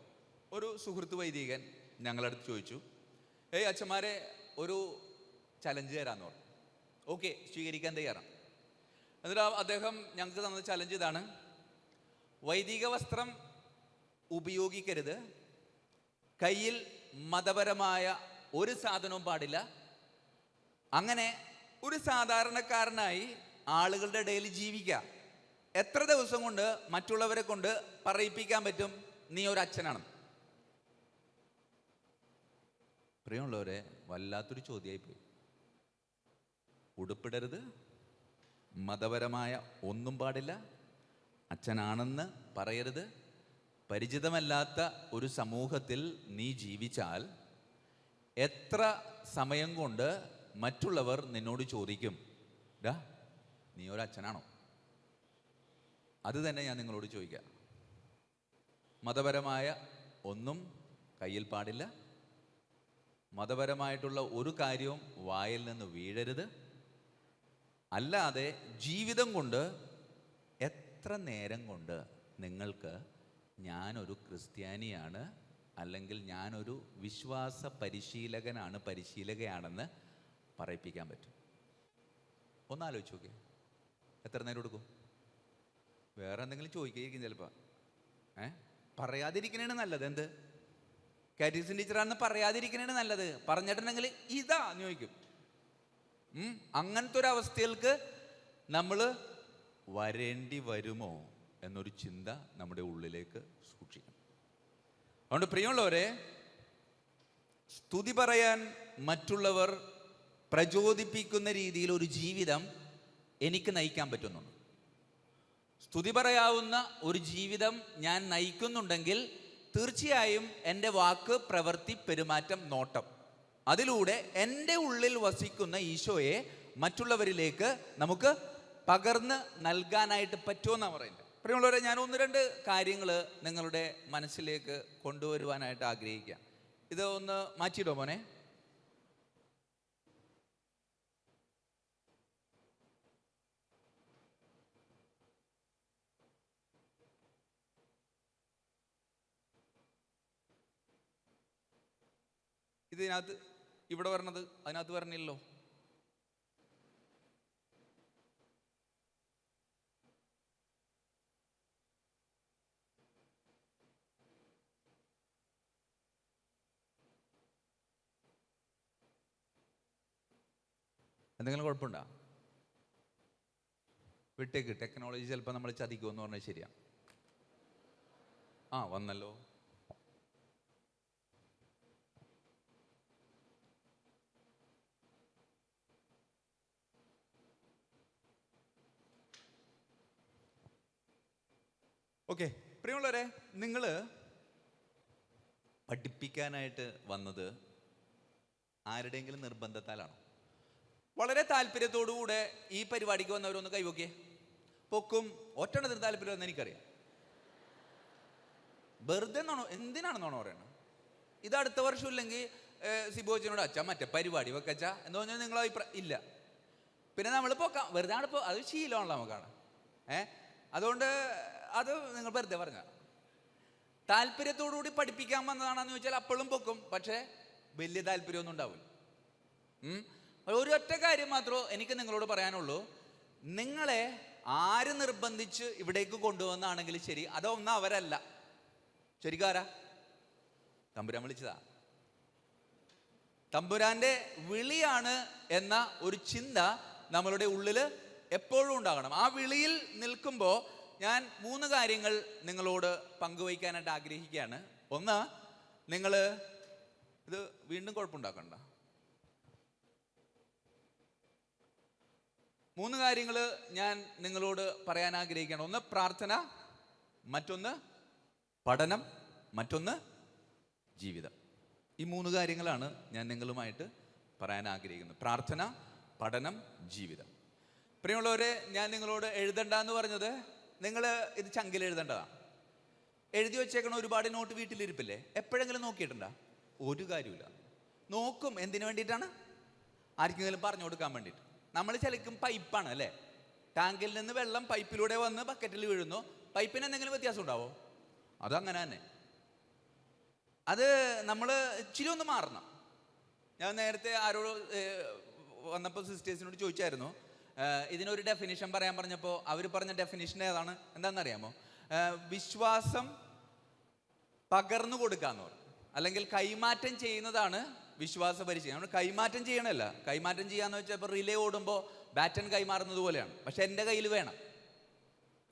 ഒരു സുഹൃത്ത് വൈദികൻ ഞങ്ങളടുത്ത് ചോദിച്ചു, അച്ഛന്മാരെ ഒരു ചലഞ്ച് തരാമെന്ന് പറഞ്ഞു. ഓക്കെ, സ്വീകരിക്കാൻ തയ്യാറാണ്. എന്നിട്ട് അദ്ദേഹം ഞങ്ങൾക്ക് തന്ന ചലഞ്ച് ഇതാണ്: വൈദിക വസ്ത്രം ഉപയോഗിക്കരുത്, കയ്യിൽ മതപരമായ ഒരു സാധനവും പാടില്ല. അങ്ങനെ ഒരു സാധാരണക്കാരനായി ആളുകളുടെ ഇടയിൽ ജീവിക്കുക. എത്ര ദിവസം കൊണ്ട് മറ്റുള്ളവരെ കൊണ്ട് പറയിപ്പിക്കാൻ പറ്റും നീ ഒരു അച്ഛനാണ്? പ്രിയമുള്ളവരെ, വല്ലാത്തൊരു ചോദ്യമായിപ്പോയി. ഉടുപ്പിടരുത്, മതപരമായ ഒന്നും പാടില്ല, അച്ഛനാണെന്ന് പറയരുത്. പരിചിതമല്ലാത്ത ഒരു സമൂഹത്തിൽ നീ ജീവിച്ചാൽ എത്ര സമയം കൊണ്ട് മറ്റുള്ളവർ നിന്നോട് ചോദിക്കും, ഡാ നീ ഒരു അച്ഛനാണോ? അത് തന്നെ ഞാൻ നിങ്ങളോട് ചോദിക്കാം. മതപരമായ ഒന്നും കയ്യിൽ പാടില്ല, മതപരമായിട്ടുള്ള ഒരു കാര്യവും വായിൽ നിന്ന് വീഴരുത്. അല്ലാതെ ജീവിതം കൊണ്ട് എത്ര നേരം കൊണ്ട് നിങ്ങൾക്ക് ഞാനൊരു ക്രിസ്ത്യാനിയാണ്, അല്ലെങ്കിൽ ഞാനൊരു വിശ്വാസ പരിശീലകയാണെന്ന് പറയിപ്പിക്കാൻ പറ്റും? ഒന്നാലോചിച്ച് നോക്കിയേ, എത്ര നേരം എടുക്കും? വേറെ എന്തെങ്കിലും ചോദിക്കുകയായിരിക്കും ചിലപ്പോൾ. പറയാതിരിക്കണേണ് നല്ലത്. എന്ത്? കാറ്റഗിസം ടീച്ചറാണെന്ന് പറയാതിരിക്കണേണ് നല്ലത്. പറഞ്ഞിട്ടുണ്ടെങ്കിൽ ഇതാ ചോദിക്കും. അങ്ങനത്തെ ഒരു അവസ്ഥയിലേക്ക് നമ്മൾ വരേണ്ടി വരുമോ എന്നൊരു ചിന്ത നമ്മുടെ ഉള്ളിലേക്ക് സൂക്ഷിക്കണം. അതുകൊണ്ട് പ്രിയമുള്ളവരെ, സ്തുതി പറയാൻ മറ്റുള്ളവർ പ്രചോദിപ്പിക്കുന്ന രീതിയിൽ ഒരു ജീവിതം എനിക്ക് നയിക്കാൻ പറ്റുന്നുണ്ട്. സ്തുതി പറയാവുന്ന ഒരു ജീവിതം ഞാൻ നയിക്കുന്നുണ്ടെങ്കിൽ തീർച്ചയായും എൻ്റെ വാക്ക്, പ്രവൃത്തി, പെരുമാറ്റം, നോട്ടം, അതിലൂടെ എൻ്റെ ഉള്ളിൽ വസിക്കുന്ന ഈശോയെ മറ്റുള്ളവരിലേക്ക് നമുക്ക് പകർന്ന് നൽകാനായിട്ട് പറ്റുമെന്നാണ് പറയുന്നത്. പ്രിയമുള്ളവരെ, ഞാൻ ഒന്ന് രണ്ട് കാര്യങ്ങൾ നിങ്ങളുടെ മനസ്സിലേക്ക് കൊണ്ടുവരുവാനായിട്ട് ആഗ്രഹിക്കാം. ഇത് ഒന്ന് മാറ്റിയിടോ മോനെ. ഇതിനകത്ത് ഇവിടെ വരണത് അതിനകത്ത് വരണില്ലല്ലോ. എന്തെങ്കിലും കുഴപ്പമുണ്ടോ? വിട്ടേക്ക്, ടെക്നോളജി ചിലപ്പോൾ നമ്മൾ ചതിക്കുമെന്ന് പറഞ്ഞാൽ ശരിയാ. ആ വന്നല്ലോ. ഓക്കെ, പ്രിയമുള്ളവരെ, നിങ്ങൾ പഠിപ്പിക്കാനായിട്ട് വന്നത് ആരുടെയെങ്കിലും നിർബന്ധത്താലാണോ? വളരെ താല്പര്യത്തോടുകൂടെ ഈ പരിപാടിക്ക് വന്നവരൊന്ന് കൈവോക്കിയേ. പൊക്കും. ഒറ്റണത്തിന് താല്പര്യമെന്ന് എനിക്കറിയാം. വെറുതെ എന്നാണോ, എന്തിനാണെന്നാണോ പറയണത്? ഇത് അടുത്ത വർഷം ഇല്ലെങ്കിൽ സിബോച്ചിനോട് അച്ഛാ മറ്റേ പരിപാടി വെക്കച്ച എന്ന് പറഞ്ഞാൽ നിങ്ങൾ അഭിപ്രായം ഇല്ല. പിന്നെ നമ്മൾ പൊക്കാം, വെറുതെ ആണ്. ഇപ്പോൾ അത് ശീലമാണല്ലോ നമുക്കാണ്. അതുകൊണ്ട് അത് നിങ്ങൾ വെറുതെ പറഞ്ഞ. താല്പര്യത്തോടുകൂടി പഠിപ്പിക്കാൻ വന്നതാണെന്ന് ചോദിച്ചാൽ അപ്പോഴും പൊക്കും, പക്ഷേ വലിയ താല്പര്യമൊന്നും ഉണ്ടാവില്ല. ഒരു ഒറ്റ കാര്യം മാത്രമേ എനിക്ക് നിങ്ങളോട് പറയാനുള്ളൂ. നിങ്ങളെ ആര് നിർബന്ധിച്ച് ഇവിടേക്ക് കൊണ്ടുവന്നാണെങ്കിലും ശരി, അതൊന്നും അവരല്ല. ശരിക്കാരാ? തമ്പുരാൻ വിളിച്ചതാ. തമ്പുരാന്റെ വിളിയാണ് എന്ന ഒരു ചിന്ത നമ്മളുടെ ഉള്ളിൽ എപ്പോഴും ഉണ്ടാകണം. ആ വിളിയിൽ നിൽക്കുമ്പോൾ ഞാൻ 3 കാര്യങ്ങൾ നിങ്ങളോട് പങ്കുവയ്ക്കാനായിട്ട് ആഗ്രഹിക്കുകയാണ്. ഒന്ന്, നിങ്ങൾ ഇത് വീണ്ടും കുഴപ്പമുണ്ടാക്കണ്ട. 3 കാര്യങ്ങൾ ഞാൻ നിങ്ങളോട് പറയാൻ ആഗ്രഹിക്കുകയാണ്. ഒന്ന് പ്രാർത്ഥന, മറ്റൊന്ന് പഠനം, മറ്റൊന്ന് ജീവിതം. ഈ 3 കാര്യങ്ങളാണ് ഞാൻ നിങ്ങളുമായിട്ട് പറയാൻ ആഗ്രഹിക്കുന്നത്. പ്രാർത്ഥന, പഠനം, ജീവിതം. പ്രിയമുള്ളവരെ, ഞാൻ നിങ്ങളോട് എഴുതണ്ട എന്ന് പറഞ്ഞത്, നിങ്ങൾ ഇത് ചങ്കിൽ എഴുതേണ്ടതാണ്. എഴുതി വെച്ചേക്കണ ഒരുപാട് നോട്ട് വീട്ടിലിരിപ്പില്ലേ? എപ്പോഴെങ്കിലും നോക്കിയിട്ടുണ്ടോ? ഒരു കാര്യമില്ല. നോക്കും. എന്തിനു വേണ്ടിയിട്ടാണ്? ആർക്കെങ്കിലും പറഞ്ഞു കൊടുക്കാൻ വേണ്ടിയിട്ട്. നമ്മൾ ചിലക്കും പൈപ്പാണ് അല്ലേ? ടാങ്കിൽ നിന്ന് വെള്ളം പൈപ്പിലൂടെ വന്ന് ബക്കറ്റിൽ വീഴുന്നു. പൈപ്പിന് എന്തെങ്കിലും വ്യത്യാസം ഉണ്ടാവോ? അതങ്ങനെ തന്നെ. അത് നമ്മൾ ഇച്ചിരി ഒന്ന് മാറണം. ഞാൻ നേരത്തെ ആരോട് വന്നപ്പോൾ സിസ്റ്റേഴ്സിനോട് ചോദിച്ചായിരുന്നു, ഇതിനൊരു ഡെഫിനിഷൻ പറയാൻ പറഞ്ഞപ്പോൾ അവർ പറഞ്ഞ ഡെഫിനിഷൻ ഏതാണ്? എന്താണെന്നറിയാമോ? വിശ്വാസം പകർന്നു കൊടുക്കാന്ന് പറയും, അല്ലെങ്കിൽ കൈമാറ്റം ചെയ്യുന്നതാണ് വിശ്വാസ പരിചയം. നമ്മൾ കൈമാറ്റം ചെയ്യണമല്ല. കൈമാറ്റം ചെയ്യാന്ന് വെച്ചാൽ ഇപ്പോൾ റിലേ ഓടുമ്പോൾ ബാറ്റൺ കൈമാറുന്നത് പോലെയാണ്. പക്ഷെ എൻ്റെ കയ്യിൽ വേണം.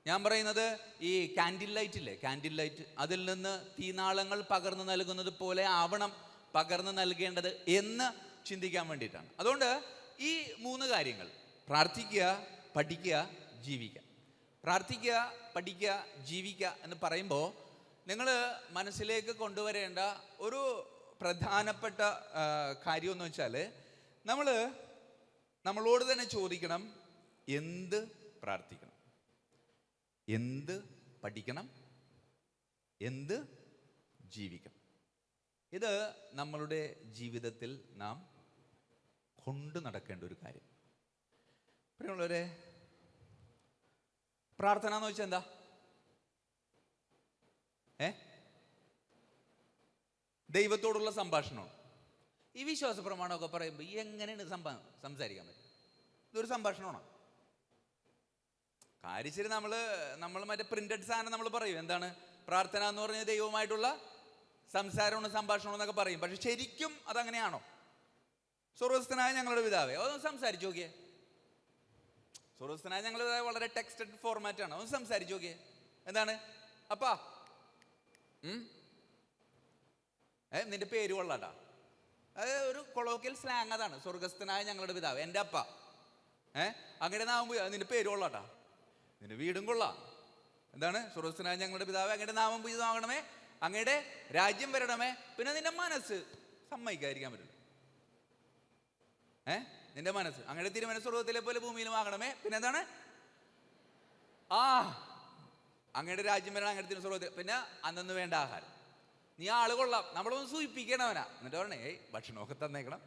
ഞാൻ പറയുന്നത് ഈ കാൻഡിൽ ലൈറ്റ് ഇല്ലേ, കാൻഡിൽ ലൈറ്റ്, അതിൽ നിന്ന് തീനാളങ്ങൾ പകർന്നു നൽകുന്നത് പോലെ ആവണം പകർന്നു നൽകേണ്ടത് എന്ന് ചിന്തിക്കാൻ വേണ്ടിയിട്ടാണ്. അതുകൊണ്ട് ഈ 3 കാര്യങ്ങൾ, പ്രാർത്ഥിക്കുക, പഠിക്കുക, ജീവിക്കുക. പ്രാർത്ഥിക്കുക, പഠിക്കുക, ജീവിക്കുക എന്ന് പറയുമ്പോൾ നിങ്ങൾ മനസ്സിലേക്ക് കൊണ്ടുവരേണ്ട ഒരു പ്രധാനപ്പെട്ട കാര്യം എന്ന് വെച്ചാൽ, നമ്മളോട് തന്നെ ചോദിക്കണം, എന്ത് പ്രാർത്ഥിക്കണം, എന്ത് പഠിക്കണം, എന്ത് ജീവിക്കണം. ഇത് നമ്മളുടെ ജീവിതത്തിൽ നാം കൊണ്ടു നടക്കേണ്ട ഒരു കാര്യം. പ്രിയമുള്ളവരെ, പ്രാർത്ഥന എന്ന് വെച്ചാൽ എന്താ? ദൈവത്തോടുള്ള സംഭാഷണമാണ്. ഈ വിശ്വാസ പ്രമാണമൊക്കെ പറയുമ്പോൾ എങ്ങനെയാണ് സംസാരിക്കാൻ പറ്റും? ഇതൊരു സംഭാഷണമാണ്. കാര്യശരി നമ്മൾ മറ്റേ പ്രിന്റഡ് സാധനം നമ്മൾ പറയും, എന്താണ് പ്രാർത്ഥന എന്ന് പറഞ്ഞാൽ ദൈവവുമായിട്ടുള്ള സംസാരമാണ്, സംഭാഷണം എന്നൊക്കെ പറയും. പക്ഷെ ശരിക്കും അതങ്ങനെയാണോ? സ്വർഗ്ഗസ്ഥനായ ഞങ്ങളുടെ പിതാവേ, അതൊന്ന് സംസാരിച്ചു നോക്കിയേ. സ്വർഗ്ഗസ്ഥനായ ഞങ്ങളുടെ പിതാവ് വളരെ ടെക്സ്റ്റഡ് ഫോർമാറ്റാണ്. അതൊന്ന് സംസാരിച്ചു നോക്കിയേ. എന്താണ്? അപ്പാ, നിന്റെ പേര് കൊള്ളാട്ടാ. അത് ഒരു കൊളോക്കിയൽ സ്ലാങ്, അതാണ് സ്വർഗ്ഗസ്ഥനായ ഞങ്ങളുടെ പിതാവ്, എൻ്റെ അപ്പ. അങ്ങനെ നാമം നിന്റെ പേര് കൊള്ളാട്ടാ, നിന്റെ വീടും കൊള്ളാം. എന്താണ്? സ്വർഗ്ഗസ്ഥനായ ഞങ്ങളുടെ പിതാവ്, അങ്ങയുടെ നാമം പൂജിതമാകണമേ, അങ്ങയുടെ രാജ്യം വരണമേ. പിന്നെ നിന്റെ മനസ്സ് സമ്മതിക്കാതിരിക്കാൻ പറ്റില്ല. നിന്റെ മനസ്സ്, അങ്ങയുടെ തിരുമനസ്സ് സ്വർഗ്ഗത്തിലെ പോലെ ഭൂമിയിലും ആകണമേ. പിന്നെ എന്താണ്? അങ്ങയുടെ രാജ്യം വരണം, അങ്ങയുടെ തിരുമനസ്സ് സ്വർഗ്ഗത്തിൽ. പിന്നെ അന്നു വേണ്ട ആഹാരം. നീ ആള് കൊള്ളാം, നമ്മളൊന്ന് സൂചിപ്പിക്കണവനാ. എന്നിട്ട് പറഞ്ഞേ, ഭക്ഷണമൊക്കെ തന്നേക്കണം,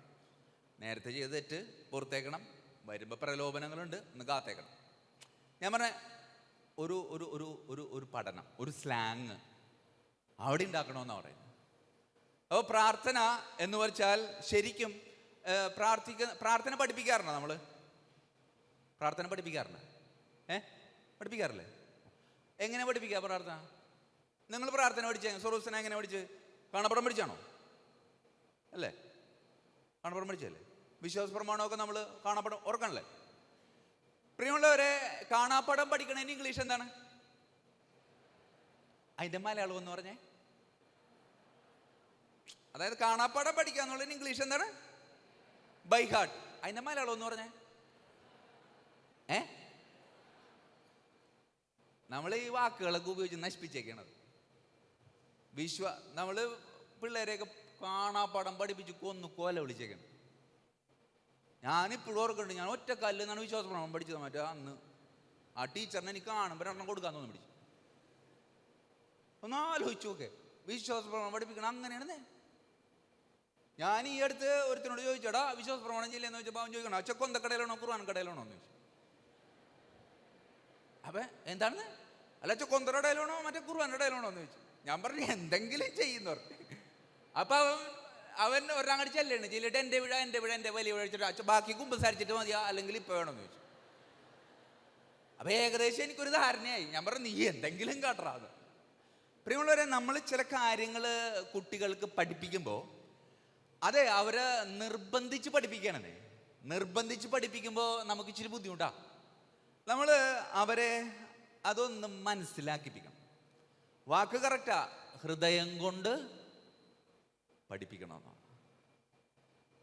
നേരത്തെ ചെയ്ത് തെറ്റ് പുറത്തേക്കണം, വരുമ്പോൾ പ്രലോഭനങ്ങളുണ്ട്, ഒന്ന് കാത്തേക്കണം. ഞാൻ പറഞ്ഞ ഒരു ഒരു ഒരു ഒരു ഒരു പഠനം, ഒരു സ്ലാങ് അവിടെ ഉണ്ടാക്കണമെന്നാണ് പറയുന്നത്. അപ്പോൾ പ്രാർത്ഥന എന്ന് വെച്ചാൽ ശരിക്കും പ്രാർത്ഥന പഠിപ്പിക്കാറുണ്ടോ? നമ്മൾ പ്രാർത്ഥന പഠിപ്പിക്കാറുണ്ട്? പഠിപ്പിക്കാറില്ലേ? എങ്ങനെ പഠിപ്പിക്കുക പ്രാർത്ഥന? നിങ്ങൾ പ്രാർത്ഥന പഠിച്ചേ? സ്വർഗ്ഗസ്ഥന എങ്ങനെ പഠിച്ച്? കാണപ്പടം പഠിച്ചാണോ? അല്ലേ? കാണപ്പടം പഠിച്ചല്ലേ? വിശ്വാസ പ്രമാണമൊക്കെ നമ്മൾ കാണപ്പടം ഓർക്കണല്ലേ? പ്രിയമുള്ളവരെ, കാണാപ്പാടം പഠിക്കണതിന് ഇംഗ്ലീഷ് എന്താണ്? അതിന്റെ മലയാളം എന്ന് പറഞ്ഞേ. അതായത് കാണാപ്പാടം പഠിക്കാന്നുള്ളതിന് ഇംഗ്ലീഷ് എന്താണ്? By heart. അതിന്റെ മലയാളം എന്ന് പറഞ്ഞേ. നമ്മൾ ഈ വാക്കുകളൊക്കെ ഉപയോഗിച്ച് നശിപ്പിച്ചേക്കണത്. നമ്മള് പിള്ളേരെയൊക്കെ കാണാപ്പാടം പഠിപ്പിച്ച് കൊല വിളിച്ചേക്കണം. ഞാനിപ്പോഴും ഓർക്കുന്നുണ്ട്, ഞാൻ ഒറ്റ കല്ല് എന്നാണ് വിശ്വാസപ്രമാണം പഠിച്ചത്. മറ്റേ അന്ന് ആ ടീച്ചറിനെ എനിക്ക് കാണുമ്പോൾ എണ്ണം കൊടുക്കാൻ തോന്നി പിടിച്ചു. ഒന്ന് ആലോചിച്ചു നോക്കെ, വിശ്വാസപ്രമാണം പഠിപ്പിക്കണം അങ്ങനെയാണെന്നേ. ഞാൻ ഈ അടുത്ത് ഒരുത്തിനോട് ചോദിച്ചടാ വിശ്വാസപ്രമാണം ചെല്ലെന്ന് ചോദിച്ചപ്പോൾ അവൻ ചോദിക്കണം അച്ഛ കൊന്തക്കടയിലാണോ ഖുർആൻ കടയിലാണോ എന്ന് ചോദിച്ചു. അപ്പൊ എന്താണെന്ന് അല്ല അച്ഛ കൊന്തക്കടയിലാണോ മറ്റേ ഖുർആൻ കടയിലാണോ എന്ന് ചോദിച്ചു. ഞാൻ പറഞ്ഞു എന്തെങ്കിലും ചെയ്യുന്നവർ. അപ്പൊ അവൻ ഒരാങ്ങടി ചെല്ലാണ്, ചെല്ലിട്ട് എൻ്റെ വലിയ വീഴ വെച്ചിട്ട് അച്ഛൻ ബാക്കി കുമ്പസാരിച്ചിട്ട് മതിയാ അല്ലെങ്കിൽ ഇപ്പൊ വേണമെന്ന് ചോദിച്ചു. അപ്പൊ ഏകദേശം എനിക്കൊരു ധാരണയായി. ഞാൻ പറഞ്ഞു നീ എന്തെങ്കിലും കാട്ടറാന്ന്. പ്രിയമുള്ളവരെ, നമ്മൾ ചില കാര്യങ്ങൾ കുട്ടികൾക്ക് പഠിപ്പിക്കുമ്പോൾ അതെ അവരെ നിർബന്ധിച്ച് പഠിപ്പിക്കണേ. നിർബന്ധിച്ച് പഠിപ്പിക്കുമ്പോൾ നമുക്ക് ഇച്ചിരി ബുദ്ധിമുട്ടാ. നമ്മൾ അവരെ അതൊന്ന് മനസ്സിലാക്കിപ്പിക്കണം. വാക്ക് കറക്റ്റാ, ഹൃദയം കൊണ്ട് പഠിപ്പിക്കണമെന്നാണ്.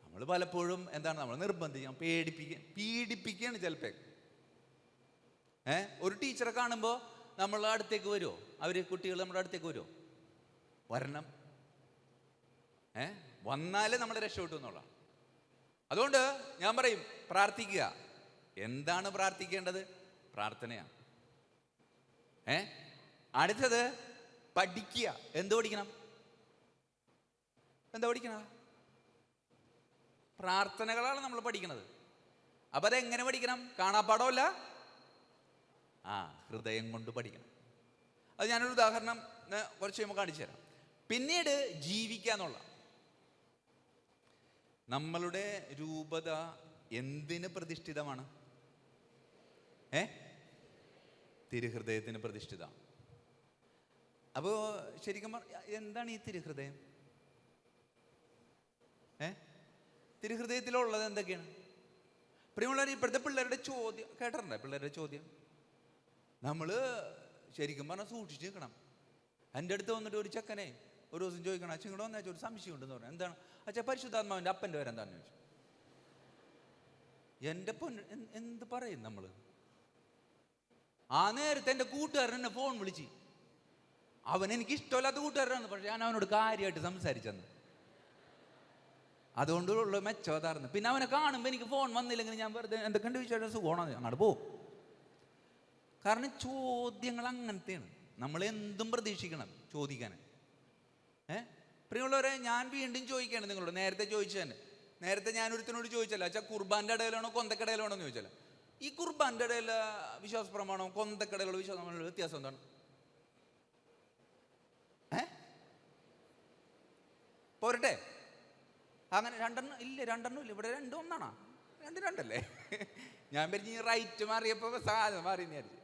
നമ്മൾ പലപ്പോഴും എന്താണ് നമ്മൾ നിർബന്ധിക്കണം, പീഡിപ്പിക്കുകയാണ് ചിലപ്പോൾ. ഒരു ടീച്ചറെ കാണുമ്പോൾ നമ്മൾ അടുത്തേക്ക് വരുമോ? കുട്ടികൾ നമ്മുടെ അടുത്തേക്ക് വരുമോ? വരണം. വന്നാലേ നമ്മൾ രക്ഷപ്പെട്ടു എന്നുള്ളതാണ്. അതുകൊണ്ട് ഞാൻ പറയും പ്രാർത്ഥിക്കുക. എന്താണ് പ്രാർത്ഥിക്കേണ്ടത്? പ്രാർത്ഥനയാണ്. അടുത്തത് പഠിക്കുക. എന്ത് പഠിക്കണം? എന്താ പഠിക്കണം? പ്രാർത്ഥനകളാണ് നമ്മൾ പഠിക്കുന്നത്. അപ്പൊ അതെങ്ങനെ പഠിക്കണം? കാണാപ്പാടമല്ല, ഹൃദയം കൊണ്ട് പഠിക്കണം. അത് ഞാനൊരു ഉദാഹരണം കുറച്ച് കഴിയുമ്പോൾ കാണിച്ചു തരാം. പിന്നീട് ജീവിക്കാന്നുള്ള നമ്മളുടെ രൂപത എന്തിന് പ്രതിഷ്ഠിതമാണ്? തിരുഹൃദയത്തിന് പ്രതിഷ്ഠിത. അപ്പോ ശരിക്കും എന്താണ് ഈ തിരുഹൃദയം? തിരുഹൃദയത്തിലുള്ളത് എന്തൊക്കെയാണ്? പ്രിയമുള്ളവർ, ഇപ്പോഴത്തെ പിള്ളേരുടെ ചോദ്യം കേട്ടിട്ടുണ്ടേ? പിള്ളേരുടെ ചോദ്യം നമ്മൾ ശരിക്കും പറഞ്ഞാൽ സൂക്ഷിച്ച് നിൽക്കണം. എൻ്റെ അടുത്ത് വന്നിട്ട് ഒരു ചെക്കനെ ഒരു ദിവസം ചോദിക്കണം, അച്ഛൻ ഇവിടെ വന്നാൽ ഒരു സംശയം ഉണ്ടെന്ന് പറഞ്ഞു. എന്താണ് അച്ഛാ? പരിശുദ്ധാത്മാവിൻ്റെ അപ്പൻ്റെ പേരെന്താണെന്ന് ചോദിച്ചു. എൻ്റെ എന്ത് പറയും നമ്മൾ? ആ നേരത്തെ എൻ്റെ കൂട്ടുകാരൻ എന്നെ ഫോൺ വിളിച്ച്, അവൻ എനിക്ക് ഇഷ്ടമില്ലാത്ത കൂട്ടുകാരനാണ്, പക്ഷെ ഞാൻ അവനോട് കാര്യമായിട്ട് സംസാരിച്ചെന്ന്. അതുകൊണ്ടുള്ള മെച്ചതായിരുന്നു. പിന്നെ അവനെ കാണുമ്പോൾ എനിക്ക് ഫോൺ വന്നില്ലെങ്കിൽ ഞാൻ വെറുതെ എന്തൊക്കെയുണ്ട് വിശേഷം സുഖമാണോ അങ്ങോട്ട് പോകും. കാരണം ചോദ്യങ്ങൾ അങ്ങനത്തെയാണ്. നമ്മൾ എന്തും പ്രതീക്ഷിക്കണം ചോദിക്കാൻ. പ്രിയമുള്ളവരെ, ഞാൻ വീണ്ടും ചോദിക്കുകയാണ് നിങ്ങളോട്. നേരത്തെ ചോദിച്ചു തന്നെ. നേരത്തെ ഞാൻ ഒരുത്തിനോട് ചോദിച്ചല്ലോ, അച്ഛാ കുർബാൻ്റെ ഇടയിലാണോ കൊന്തക്കടയിലാണോ എന്ന് ചോദിച്ചല്ലോ. ഈ കുർബാൻ്റെ ഇടയിൽ വിശ്വാസ പ്രമാണവും കൊന്തക്കടയിലുള്ള വിശ്വാസ പ്രമാണമുള്ള വ്യത്യാസം എന്താണ്? പോരട്ടെ? അങ്ങനെ രണ്ടെണ്ണം ഇല്ല. ഇവിടെ രണ്ടും ഒന്നാണോ? രണ്ടല്ലേ? ഞാൻ പറഞ്ഞ് ഈ റൈറ്റ് മാറിയപ്പോൾ സാധനം മാറി വിചാരിച്ചു.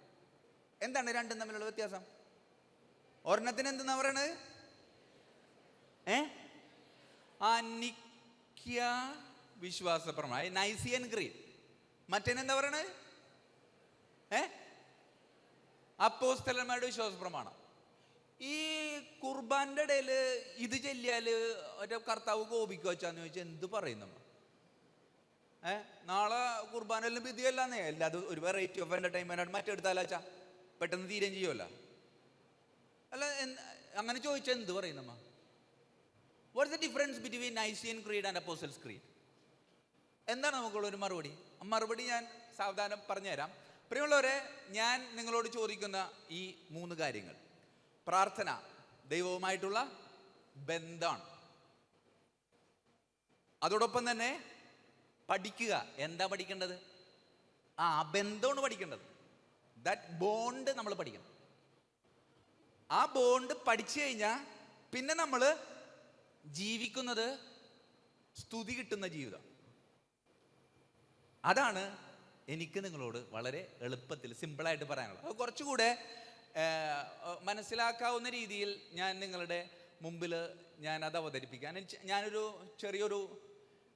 എന്താണ് രണ്ടും തമ്മിലുള്ള വ്യത്യാസം? ഒരെണ്ണത്തിന് എന്തെന്നാ പറയണത്? നിക്യ വിശ്വാസ പ്രമാണം, നൈസിയൻ ക്രീഡ്. മറ്റേനെന്താ പറയണത്? അപ്പോസ്തലന്മാരുടെ വിശ്വാസ പ്രമാണം. ഈ കുർബാന്റെ ഇടയിൽ ഇത് ചെല്ലിയാല് ഒരു കർത്താവ് കോപിക്കുക വെച്ചാന്ന് ചോദിച്ചാൽ എന്ത് പറയും നമ്മൾ? നാളെ കുർബാനെല്ലാം വിധിയല്ലാന്നേ. അല്ലാതെ ഒരു വെറൈറ്റി ഓഫ് എന്റർടൈൻമെന്റ് മറ്റെടുത്താലാച്ചാ പെട്ടെന്ന് തീരം ചെയ്യുമല്ല. അല്ല, അങ്ങനെ ചോദിച്ചാൽ എന്ത് പറയും നമ്മ? What's the difference between Nicene creed and apostles creed? എന്താണ് നമുക്കുള്ളൊരു മറുപടി ഞാൻ സാവധാനം പറഞ്ഞുതരാം. പ്രിയമുള്ളവരെ, ഞാൻ നിങ്ങളോട് ചോദിക്കുന്ന ഈ 3 കാര്യങ്ങൾ: പ്രാർത്ഥന, ദൈവവുമായിട്ടുള്ള ബന്ധമാണ്. അതോടൊപ്പം തന്നെ പഠിക്കുക. എന്താ പഠിക്കേണ്ടത്? ബന്ധമാണ് പഠിക്കേണ്ടത്. ദാറ്റ് ബോണ്ട് നമ്മൾ പഠിക്കണം. ആ ബോണ്ട് പഠിച്ചു കഴിഞ്ഞാൽ പിന്നെ നമ്മൾ ജീവിക്കുന്നത് സ്തുതി കിട്ടുന്ന ജീവിതം. അതാണ് എനിക്ക് നിങ്ങളോട് വളരെ എളുപ്പത്തിൽ സിമ്പിളായിട്ട് പറയാനുള്ളത്. അത് കുറച്ചുകൂടെ മനസ്സിലാക്കാവുന്ന രീതിയിൽ ഞാൻ നിങ്ങളുടെ മുമ്പിൽ അത് അവതരിപ്പിക്കാൻ ഞാനൊരു ചെറിയൊരു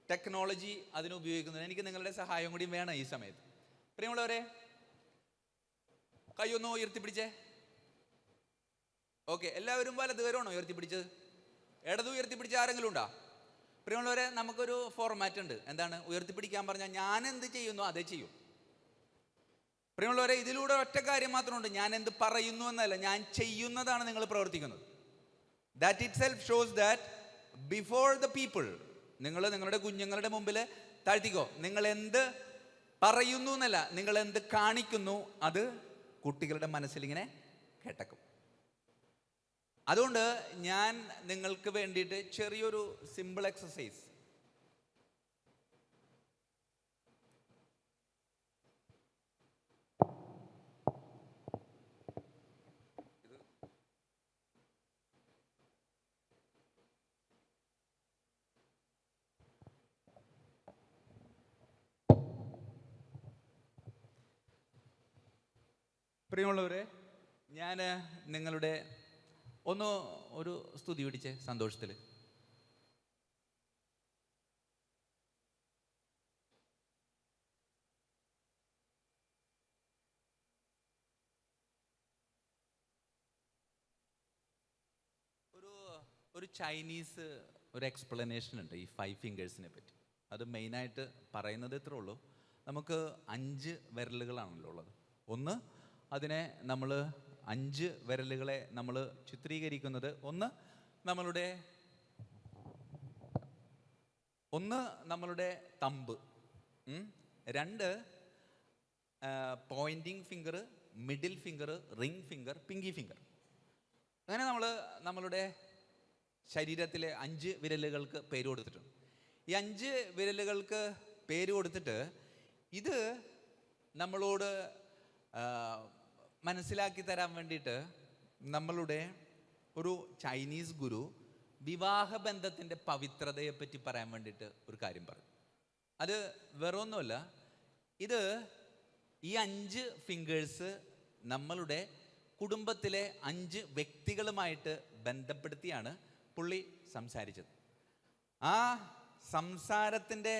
ടെക്നോളജി അതിനുപയോഗിക്കുന്നത്. എനിക്ക് നിങ്ങളുടെ സഹായം കൂടി വേണം ഈ സമയത്ത്. പ്രിയമുള്ളവരെ, കൈയൊന്ന് ഉയർത്തിപ്പിടിച്ചേ. ഓക്കെ, എല്ലാവരും വലതുകരമാണോ ഉയർത്തിപ്പിടിച്ചത്? ഇടത് ഉയർത്തിപ്പിടിച്ച ആരെങ്കിലും ഉണ്ടോ? പ്രിയമുള്ളവരെ, നമുക്കൊരു ഫോർമാറ്റ് ഉണ്ട്. എന്താണ്? ഉയർത്തിപ്പിടിക്കാൻ പറഞ്ഞാൽ ഞാൻ എന്ത് ചെയ്യുന്നു അതേ ചെയ്യും. പ്രിയമുള്ളവരെ, ഇതിലൂടെ ഒറ്റ കാര്യം മാത്രമുണ്ട്, ഞാൻ എന്ത് പറയുന്നു എന്നല്ല, ഞാൻ ചെയ്യുന്നതാണ് നിങ്ങൾ പ്രവർത്തിക്കുന്നത്. That it self shows that before the people, നിങ്ങൾ നിങ്ങളുടെ കുഞ്ഞുങ്ങളുടെ മുമ്പിൽ താഴ്ത്തിക്കോ. നിങ്ങൾ എന്ത് പറയുന്നു എന്നല്ല, നിങ്ങൾ എന്ത് കാണിക്കുന്നു അത് കുട്ടികളുടെ മനസ്സിൽ ഇങ്ങനെ കേട്ടക്കും. അതുകൊണ്ട് ഞാൻ നിങ്ങൾക്ക് വേണ്ടിയിട്ട് ചെറിയൊരു സിമ്പിൾ എക്സസൈസ് പ്രിയമുള്ളവരെ, ഞാൻ നിങ്ങളുടെ ഒരു സ്തുതി പിടിച്ചേ സന്തോഷത്തിൽ. ഒരു ചൈനീസ് ഒരു എക്സ്പ്ലനേഷൻ ഉണ്ട് ഈ 5 ഫിംഗേഴ്സിനെ പറ്റി. അത് മെയിനായിട്ട് പറയുന്നത് ഇത്രേ ഉള്ളൂ, നമുക്ക് 5 വിരലുകളാണല്ലോ ഉള്ളത്. അതിനെ നമ്മൾ 5 വിരലുകളെ നമ്മൾ ചിത്രീകരിക്കുന്നത് നമ്മളുടെ thumb, 2 pointing finger, middle finger, ring finger, Pinky finger. അങ്ങനെ നമ്മളുടെ ശരീരത്തിലെ 5 വിരലുകൾക്ക് പേര് കൊടുത്തിട്ടുണ്ട്. ഈ 5 വിരലുകൾക്ക് പേര് കൊടുത്തിട്ട് ഇത് നമ്മളോട് മനസ്സിലാക്കി തരാൻ വേണ്ടിയിട്ട് നമ്മളുടെ ഒരു ചൈനീസ് ഗുരു വിവാഹബന്ധത്തിൻ്റെ പവിത്രതയെപ്പറ്റി പറയാൻ വേണ്ടിയിട്ട് ഒരു കാര്യം പറഞ്ഞു. അത് വേറൊന്നുമല്ല, ഈ 5 ഫിംഗേഴ്സ് നമ്മളുടെ കുടുംബത്തിലെ 5 വ്യക്തികളുമായിട്ട് ബന്ധപ്പെടുത്തിയാണ് പുള്ളി സംസാരിച്ചത്. ആ സംസാരത്തിൻ്റെ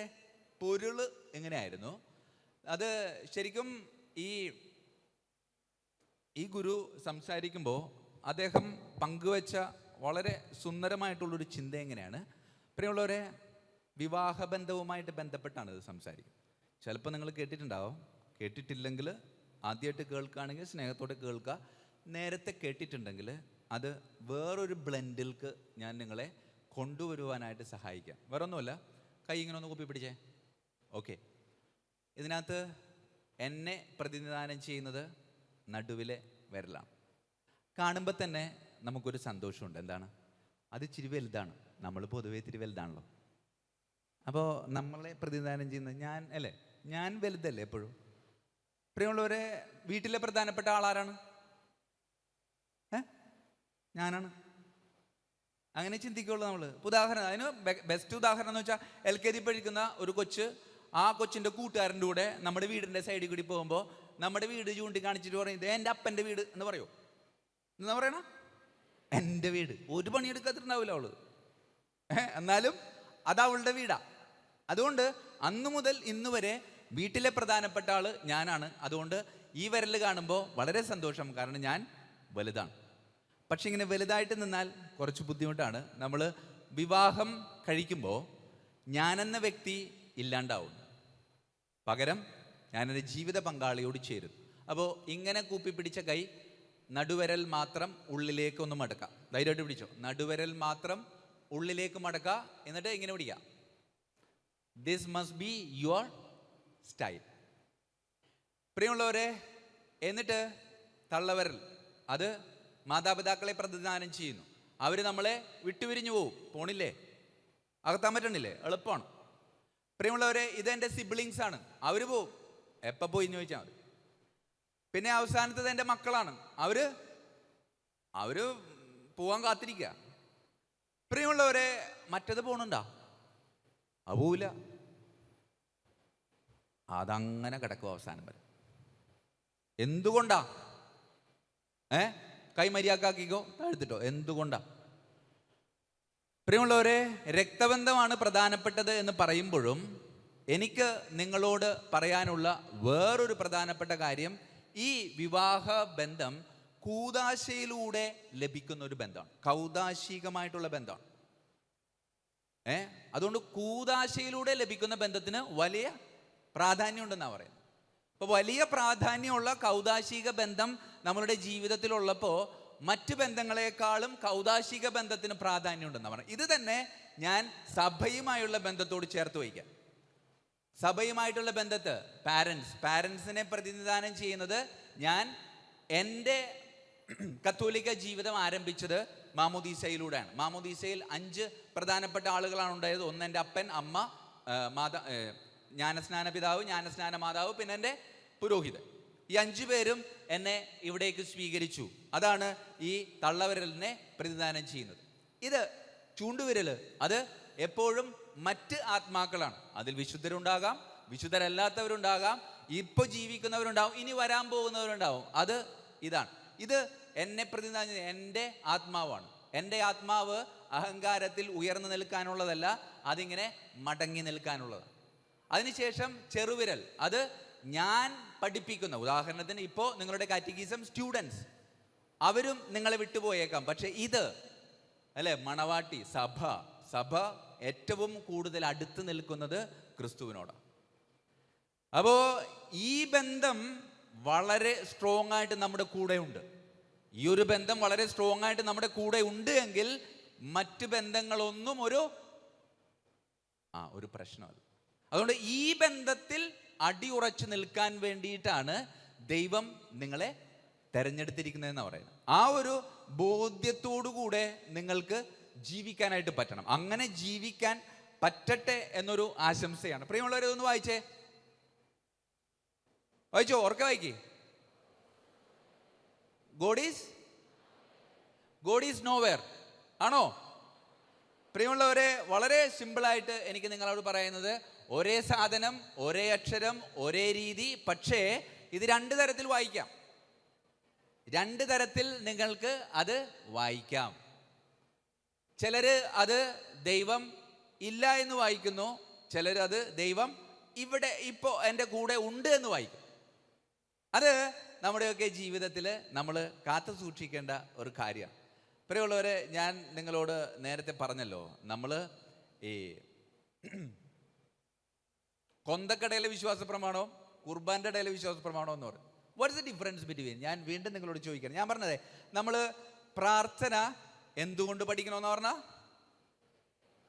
പൊരുൾ എങ്ങനെയായിരുന്നു? അത് ശരിക്കും ഈ ഗുരു സംസാരിക്കുമ്പോൾ അദ്ദേഹം പങ്കുവച്ച വളരെ സുന്ദരമായിട്ടുള്ളൊരു ചിന്ത എങ്ങനെയാണ്? പ്രിയമുള്ളവരെ, വിവാഹബന്ധവുമായിട്ട് ബന്ധപ്പെട്ടാണ് ഇത് സംസാരിക്കുന്നത്. ചിലപ്പോൾ നിങ്ങൾ കേട്ടിട്ടുണ്ടാവും, കേട്ടിട്ടില്ലെങ്കിൽ ആദ്യമായിട്ട് കേൾക്കുകയാണെങ്കിൽ സ്നേഹത്തോടെ കേൾക്കുക. നേരത്തെ കേട്ടിട്ടുണ്ടെങ്കിൽ അത് വേറൊരു ബ്ലെൻഡിൽക്ക് ഞാൻ നിങ്ങളെ കൊണ്ടുവരുവാനായിട്ട് സഹായിക്കാം. വേറൊന്നുമല്ല, കൈ ഇങ്ങനെ ഒന്ന് കുപ്പി പിടിച്ചേ. ഓക്കെ, ഇതിനകത്ത് എന്നെ പ്രതിനിധാനം ചെയ്യുന്നത് നടുവിലെ വിരലാണ്. കാണുമ്പോൾ തന്നെ നമുക്കൊരു സന്തോഷമുണ്ട്. എന്താണ്? അത് ഇച്ചിരി വലുതാണ്. നമ്മൾ പൊതുവേ ഇത്തിരി വലുതാണല്ലോ. അപ്പോൾ നമ്മളെ പ്രതിനിധാനം ചെയ്യുന്നത് ഞാൻ വലുതല്ലേ എപ്പോഴും? പ്രിയമുള്ളവരെ, വീട്ടിലെ പ്രധാനപ്പെട്ട ആളാരാണ്? ഞാനാണ്. അങ്ങനെ ചിന്തിക്കുള്ളൂ നമ്മൾ. ഉദാഹരണം, അതിന് ബെസ്റ്റ് ഉദാഹരണം എന്ന് വെച്ചാൽ LKG പഠിക്കുന്ന ഒരു കൊച്ച്, ആ കൊച്ചിൻ്റെ കൂട്ടുകാരൻ്റെ കൂടെ നമ്മുടെ വീടിൻ്റെ സൈഡിൽ കൂടി പോകുമ്പോൾ നമ്മുടെ വീട് ചൂണ്ടിക്കാണിച്ചിട്ട് പറയും, ഇത് എൻ്റെ അപ്പൻ്റെ വീട് എന്ന് പറയുമോ? എന്താ പറയണം? എൻ്റെ വീട്. ഒരു പണിയെടുക്കാത്തിട്ടുണ്ടാവില്ല അവള്, എന്നാലും അത് അവളുടെ വീടാ. അതുകൊണ്ട് അന്ന് മുതൽ ഇന്ന് വരെ വീട്ടിലെ പ്രധാനപ്പെട്ട ആള് ഞാനാണ്. അതുകൊണ്ട് ഈ വിരൽ കാണുമ്പോൾ വളരെ സന്തോഷം, കാരണം ഞാൻ വലുതാണ്. പക്ഷെ ഇങ്ങനെ വലുതായിട്ട് നിന്നാൽ കുറച്ച് ബുദ്ധിമുട്ടാണ്. നമ്മൾ വിവാഹം കഴിക്കുമ്പോൾ ഞാനെന്ന വ്യക്തി ഇല്ലാണ്ടാവും. പകരം ഞാനെൻ്റെ ജീവിത പങ്കാളിയോട് ചേരും. അപ്പോൾ ഇങ്ങനെ കൂപ്പിപ്പിടിച്ച കൈ, നടുവിരൽ മാത്രം ഉള്ളിലേക്ക് ഒന്ന് മടക്കാം. ധൈര്യമായിട്ട് പിടിച്ചോ. നടുവിരൽ മാത്രം ഉള്ളിലേക്ക് മടക്കുക. എന്നിട്ട് ഇങ്ങനെ പിടിക്കുക. This must be your style. പ്രിയമുള്ളവരെ, എന്നിട്ട് തള്ളവിരൽ, അത് മാതാപിതാക്കളെ പ്രതിദാനം ചെയ്യുന്നു. അവർ നമ്മളെ വിട്ടുപിരിഞ്ഞു പോവും. പോണില്ലേ? അകത്താൻ പറ്റണില്ലേ? എളുപ്പമാണ്. പ്രിയമുള്ളവരെ, ഇതെൻ്റെ സിബ്ലിങ്സ് ആണ്. അവർ പോവും. എപ്പോൾ പോയി എന്ന് ചോദിച്ചാൽ മതി. പിന്നെ അവസാനത്തത് എൻ്റെ മക്കളാണ്. അവര് പോവാൻ കാത്തിരിക്കുക. പ്രിയമുള്ളവരെ, മറ്റത് പോണുണ്ടോ? അത് പോവില്ല. അതങ്ങനെ കിടക്കും അവസാനം വരെ. എന്തുകൊണ്ടാ? കൈ മര്യാദക്കാക്കിക്കോ, താഴ്ത്തിട്ടോ. എന്തുകൊണ്ടാ? പ്രിയമുള്ളവരെ, രക്തബന്ധമാണ് പ്രധാനപ്പെട്ടത് എന്ന് പറയുമ്പോഴും എനിക്ക് നിങ്ങളോട് പറയാനുള്ള വേറൊരു പ്രധാനപ്പെട്ട കാര്യം, ഈ വിവാഹ ബന്ധം കൂദാശയിലൂടെ ലഭിക്കുന്ന ഒരു ബന്ധമാണ്, കൗദാശികമായിട്ടുള്ള ബന്ധമാണ്. അതുകൊണ്ട് കൂദാശയിലൂടെ ലഭിക്കുന്ന ബന്ധത്തിന് വലിയ പ്രാധാന്യം ഉണ്ടെന്നാണ് പറയുന്നത്. അപ്പോൾ വലിയ പ്രാധാന്യമുള്ള കൗദാശിക ബന്ധം നമ്മളുടെ ജീവിതത്തിലുള്ളപ്പോൾ മറ്റ് ബന്ധങ്ങളെക്കാളും കൗദാശിക ബന്ധത്തിന് പ്രാധാന്യം ഉണ്ടെന്നാണ് പറയുന്നത്. ഇത് തന്നെ ഞാൻ സഭയുമായുള്ള ബന്ധത്തോട് ചേർത്ത് വയ്ക്കാം. സഭയുമായിട്ടുള്ള ബന്ധത്ത് പാരൻസിനെ പ്രതിനിധാനം ചെയ്യുന്നത് ഞാൻ എൻ്റെ കത്തോലിക്ക ജീവിതം ആരംഭിച്ചത് മാമോദീസയിലൂടെയാണ്. മാമോദീസയിൽ 5 പ്രധാനപ്പെട്ട ആളുകളാണ് ഉണ്ടായത്. ഒന്ന് എൻ്റെ അപ്പൻ, അമ്മ, ജ്ഞാനസ്നാന പിതാവ്, ജ്ഞാനസ്നാന മാതാവ്, പിന്നെ എൻ്റെ പുരോഹിതൻ. ഈ 5 പേരും എന്നെ ഇവിടേക്ക് സ്വീകരിച്ചു. അതാണ് ഈ തള്ളവിരലിനെ പ്രതിനിധാനം ചെയ്യുന്നത്. ഇത് ചൂണ്ടുവിരൽ, അത് എപ്പോഴും മറ്റ് ആത്മാക്കളാണ്. അതിൽ വിശുദ്ധരുണ്ടാകാം, വിശുദ്ധരല്ലാത്തവരുണ്ടാകാം, ഇപ്പോൾ ജീവിക്കുന്നവരുണ്ടാവും, ഇനി വരാൻ പോകുന്നവരുണ്ടാവും. ഇതാണ് ഇത് എന്നെ പ്രതിനിധാനം, എൻ്റെ ആത്മാവാണ്. എൻ്റെ ആത്മാവ് അഹങ്കാരത്തിൽ ഉയർന്നു നിൽക്കാനുള്ളതല്ല, അതിങ്ങനെ മടങ്ങി നിൽക്കാനുള്ളതാണ്. അതിനുശേഷം ചെറുവിരൽ, അത് ഞാൻ പഠിപ്പിക്കുന്ന, ഉദാഹരണത്തിന് ഇപ്പോൾ നിങ്ങളുടെ കാറ്റഗിസം സ്റ്റുഡൻസ്, അവരും നിങ്ങളെ വിട്ടുപോയേക്കാം. പക്ഷെ ഇത് അല്ലെ മണവാട്ടി, സഭ ഏറ്റവും കൂടുതൽ അടുത്ത് നിൽക്കുന്നത് ക്രിസ്തുവിനോടാണ്. അപ്പോൾ ഈ ബന്ധം വളരെ സ്ട്രോങ് ആയിട്ട് നമ്മുടെ കൂടെ ഉണ്ട്. ഈ ഒരു ബന്ധം വളരെ സ്ട്രോങ് ആയിട്ട് നമ്മുടെ കൂടെ ഉണ്ട് എങ്കിൽ മറ്റ് ബന്ധങ്ങളൊന്നും ഒരു പ്രശ്നമല്ല. അതുകൊണ്ട് ഈ ബന്ധത്തിൽ അടിയുറച്ചു നിൽക്കാൻ വേണ്ടിയിട്ടാണ് ദൈവം നിങ്ങളെ തെരഞ്ഞെടുത്തിരിക്കുന്നതെന്ന് പറയുന്നത്. ആ ഒരു ബോധ്യത്തോടു കൂടെ നിങ്ങൾക്ക് ജീവിക്കാനായിട്ട് പറ്റണം. അങ്ങനെ ജീവിക്കാൻ പറ്റട്ടെ എന്നൊരു ആശംസയാണ്. പ്രിയമുള്ളവരെ, ഒന്ന് വായിച്ചോ, ഓർക്ക വായിക്കേ. ഗോഡ് ഈസ് നോവെയർ ആണോ? പ്രിയമുള്ളവരെ, വളരെ സിമ്പിളായിട്ട് എനിക്ക് നിങ്ങളോട് പറയുന്നത്, ഒരേ സാധനം, ഒരേ അക്ഷരം, ഒരേ രീതി, പക്ഷേ ഇത് 2 തരത്തിൽ വായിക്കാം. 2 തരത്തിൽ നിങ്ങൾക്ക് അത് വായിക്കാം. ചിലർ അത് ദൈവം ഇല്ല എന്ന് വായിക്കുന്നു, ചിലർ അത് ദൈവം ഇവിടെ ഇപ്പോൾ എൻ്റെ കൂടെ ഉണ്ട് എന്ന് വായിക്കും. അത് നമ്മുടെയൊക്കെ ജീവിതത്തിൽ നമ്മൾ കാത്തു സൂക്ഷിക്കേണ്ട ഒരു കാര്യമാണ്. പ്രിയമുള്ളവരെ, ഞാൻ നിങ്ങളോട് നേരത്തെ പറഞ്ഞല്ലോ, നമ്മൾ ഈ കൊന്തക്കടയിലെ വിശ്വാസ പ്രമാണവും കുർബാൻ്റെ ഇടയിലെ വിശ്വാസ പ്രമാണവും എന്ന് പറയും. What's the difference between? ഞാൻ വീണ്ടും നിങ്ങളോട് ചോദിക്കണം. ഞാൻ പറഞ്ഞതേ, നമ്മൾ പ്രാർത്ഥന എന്തുകൊണ്ട് പഠിക്കണമെന്ന് പറഞ്ഞാൽ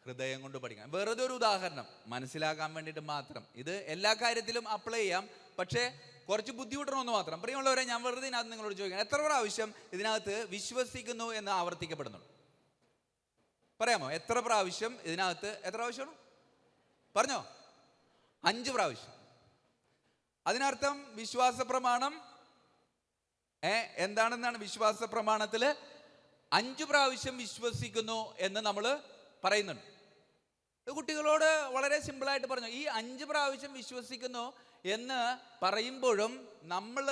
ഹൃദയം കൊണ്ട് പഠിക്കണം. വെറുതെ ഒരു ഉദാഹരണം മനസ്സിലാക്കാൻ വേണ്ടിയിട്ട് മാത്രം. ഇത് എല്ലാ കാര്യത്തിലും അപ്ലൈ ചെയ്യാം, പക്ഷേ കുറച്ച് ബുദ്ധിമുട്ടണമെന്ന് മാത്രം. പ്രിയമുള്ളവരെ, ഞാൻ വെറുതെ ഇതിനകത്ത് നിങ്ങളോട് ചോദിക്കണം, എത്ര പ്രാവശ്യം ഇതിനകത്ത് വിശ്വസിക്കുന്നു എന്ന് ആവർത്തിക്കപ്പെടുന്നുണ്ട്? പറയാമോ? എത്ര പ്രാവശ്യം ഇതിനകത്ത്? എത്ര പ്രാവശ്യമാണ് പറഞ്ഞോ? 5 പ്രാവശ്യം. അതിനർത്ഥം വിശ്വാസ പ്രമാണം എന്താണെന്നാണ്? വിശ്വാസ പ്രമാണത്തിൽ 5 പ്രാവശ്യം വിശ്വസിക്കുന്നു എന്ന് നമ്മൾ പറയുന്നുണ്ട്. കുട്ടികളോട് വളരെ സിമ്പിളായിട്ട് പറഞ്ഞു, ഈ 5 പ്രാവശ്യം വിശ്വസിക്കുന്നു എന്ന് പറയുമ്പോഴും നമ്മൾ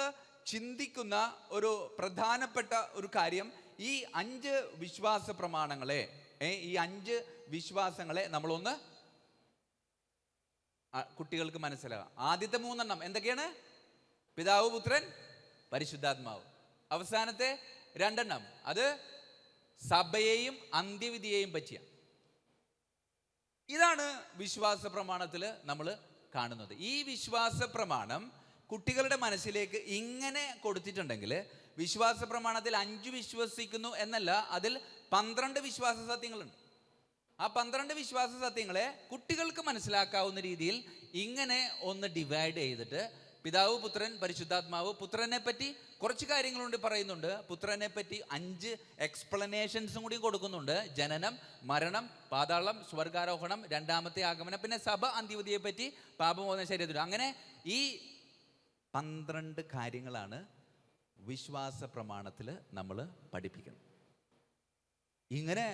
ചിന്തിക്കുന്ന ഒരു പ്രധാനപ്പെട്ട ഒരു കാര്യം, ഈ 5 വിശ്വാസ പ്രമാണങ്ങളെ, ഈ 5 വിശ്വാസങ്ങളെ നമ്മളൊന്ന് കുട്ടികൾക്ക് മനസ്സിലാകാം. ആദ്യത്തെ 3 എന്തൊക്കെയാണ്? പിതാവ്, പുത്രൻ, പരിശുദ്ധാത്മാവ്. അവസാനത്തെ 2 അത് സഭയെയും അന്ത്യവിധിയെയും പറ്റിയാണ്. ഇതാണ് വിശ്വാസ പ്രമാണത്തിൽ നമ്മൾ കാണുന്നത്. ഈ വിശ്വാസ പ്രമാണം കുട്ടികളുടെ മനസ്സിലേക്ക് ഇങ്ങനെ കൊടുത്തിട്ടുണ്ടെങ്കിൽ, വിശ്വാസ പ്രമാണത്തിൽ 5 വിശ്വസിക്കുന്നു എന്നല്ല, അതിൽ 12 വിശ്വാസ സത്യങ്ങളുണ്ട്. ആ 12 വിശ്വാസ സത്യങ്ങളെ കുട്ടികൾക്ക് മനസ്സിലാക്കാവുന്ന രീതിയിൽ ഇങ്ങനെ ഒന്ന് ഡിവൈഡ് ചെയ്തിട്ട്, പിതാവ്, പുത്രൻ, പരിശുദ്ധാത്മാവ്. പുത്രനെ പറ്റി കുറച്ച് കാര്യങ്ങളുണ്ട് പറയുന്നുണ്ട്. പുത്രനെ പറ്റി 5 എക്സ്പ്ലനേഷൻസും കൂടി കൊടുക്കുന്നുണ്ട്. ജനനം, മരണം, പാതാളം, സ്വർഗാരോഹണം, രണ്ടാമത്തെ ആഗമനം, പിന്നെ സഭ, അന്ത്യവിധിയെ പറ്റി, പാപമോചന ശരീരത്തിൽ. അങ്ങനെ ഈ 12 കാര്യങ്ങളാണ് വിശ്വാസ പ്രമാണത്തിൽ നമ്മൾ പഠിപ്പിക്കുന്നത്. ഇങ്ങനെ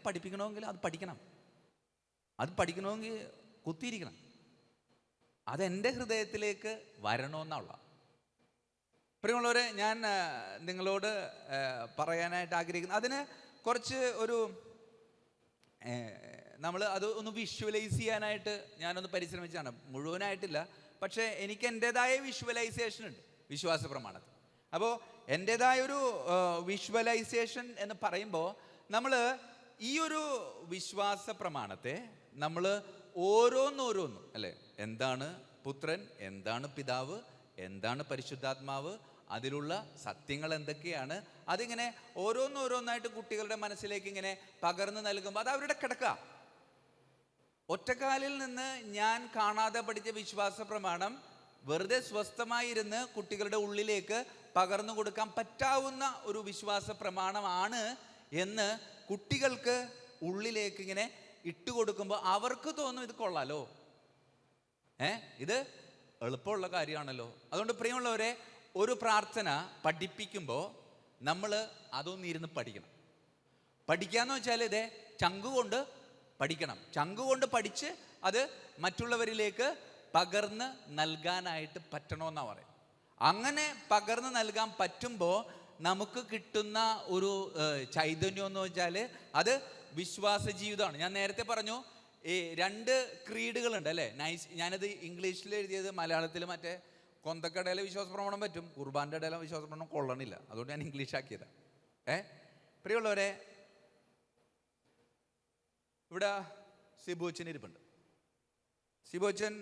പഠിപ്പിക്കണമെങ്കിൽ അത് പഠിക്കണമെങ്കിൽ കുത്തിയിരിക്കണം. അതെൻ്റെ ഹൃദയത്തിലേക്ക് വരണമെന്നുള്ള. പ്രിയമുള്ളവരെ, ഞാൻ നിങ്ങളോട് പറയാനായിട്ട് ആഗ്രഹിക്കുന്നു, അതിന് കുറച്ച് നമ്മൾ അത് ഒന്ന് വിഷ്വലൈസ് ചെയ്യാനായിട്ട് ഞാനൊന്ന് പരിശ്രമിച്ചാണ്. മുഴുവനായിട്ടില്ല, പക്ഷേ എനിക്ക് എൻ്റെതായ വിഷ്വലൈസേഷൻ ഉണ്ട്. വിശ്വാസ പ്രമാണത്തിൽ. അപ്പോൾ എൻ്റെതായൊരു വിഷ്വലൈസേഷൻ എന്ന് പറയുമ്പോൾ നമ്മൾ ഈ ഒരു വിശ്വാസ പ്രമാണത്തെ നമ്മൾ ഓരോന്നോരോന്നും അല്ലേ, എന്താണ് പുത്രൻ, എന്താണ് പിതാവ്, എന്താണ് പരിശുദ്ധാത്മാവ്, അതിലുള്ള സത്യങ്ങൾ എന്തൊക്കെയാണ്, അതിങ്ങനെ ഓരോന്നോരോന്നായിട്ട് കുട്ടികളുടെ മനസ്സിലേക്ക് ഇങ്ങനെ പകർന്നു നൽകുമ്പോൾ അത് അവരുടെ കിടക്കുക. ഒറ്റക്കാലിൽ നിന്ന് ഞാൻ കാണാതെ പഠിച്ച വിശ്വാസ പ്രമാണം വെറുതെ സ്വസ്ഥമായിരുന്ന് കുട്ടികളുടെ ഉള്ളിലേക്ക് പകർന്നു കൊടുക്കാൻ പറ്റാവുന്ന ഒരു വിശ്വാസ പ്രമാണമാണ് എന്ന് കുട്ടികൾക്ക് ഉള്ളിലേക്ക് ഇങ്ങനെ ഇട്ടുകൊടുക്കുമ്പോൾ അവർക്ക് തോന്നും ഇത് കൊള്ളാലോ, ഇത് എളുപ്പമുള്ള കാര്യമാണല്ലോ. അതുകൊണ്ട് പ്രിയമുള്ളവരെ, ഒരു പ്രാർത്ഥന പഠിപ്പിക്കുമ്പോൾ നമ്മൾ അതൊന്നിരുന്ന് പഠിക്കണം. പഠിക്കാന്ന് വെച്ചാൽ ഇതേ ചങ്കുകൊണ്ട് പഠിക്കണം. ചങ്കുകൊണ്ട് പഠിച്ച് അത് മറ്റുള്ളവരിലേക്ക് പകർന്ന് നൽകാനായിട്ട് പറ്റണമെന്നാണ് പറയും. അങ്ങനെ പകർന്ന് നൽകാൻ പറ്റുമ്പോൾ നമുക്ക് കിട്ടുന്ന ഒരു ചൈതന്യം എന്ന് വെച്ചാൽ അത് വിശ്വാസ ജീവിതമാണ്. ഞാൻ നേരത്തെ പറഞ്ഞു ഈ 2 ക്രീഡുകളുണ്ട് അല്ലേ. ഞാനത് ഇംഗ്ലീഷിൽ എഴുതിയത് മലയാളത്തിൽ മറ്റേ കൊന്തക്കടയിലെ വിശ്വാസ പ്രമാണം പറ്റും, കുർബാൻ്റെ ഇടയിലെ വിശ്വാസ പ്രമാണം കൊള്ളണില്ല, അതുകൊണ്ട് ഞാൻ ഇംഗ്ലീഷ് ആക്കിയതാണ്. പ്രിയമുള്ളവരെ, ഇവിടെ സിബുച്ചൻ ഇരിപ്പുണ്ട്. സിബുച്ചൻ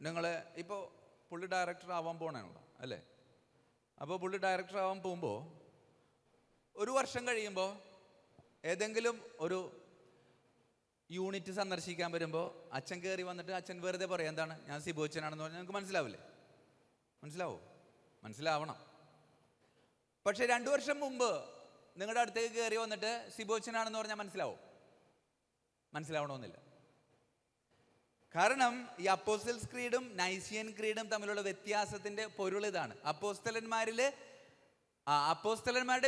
നിങ്ങളെ ഇപ്പോൾ പുള്ളി ഡയറക്ടർ ആവാൻ പോകണമല്ലോ അല്ലേ. അപ്പോൾ പുള്ളി ഡയറക്ടർ ആവാൻ പോകുമ്പോൾ 1 വർഷം കഴിയുമ്പോൾ ഏതെങ്കിലും ഒരു യൂണിറ്റ് സന്ദർശിക്കാൻ വരുമ്പോൾ അച്ഛൻ കയറി വന്നിട്ട് അച്ഛൻ വെറുതെ പറയാം എന്താണ് ഞാൻ സിബുച്ചനാണെന്ന് പറഞ്ഞാൽ നിങ്ങൾക്ക് മനസ്സിലാവില്ലേ? മനസ്സിലാവണം. പക്ഷെ 2 വർഷം മുമ്പ് നിങ്ങളുടെ അടുത്തേക്ക് കയറി വന്നിട്ട് സിബുച്ചനാണെന്ന് പറഞ്ഞാൽ മനസ്സിലാവണമെന്നില്ല. കാരണം ഈ അപ്പോസ്റ്റൽസ് ക്രീഡും നൈസിയൻ ക്രീഡും തമ്മിലുള്ള വ്യത്യാസത്തിന്റെ പൊരുൾ ഇതാണ്. അപ്പോസ്തലന്മാരുടെ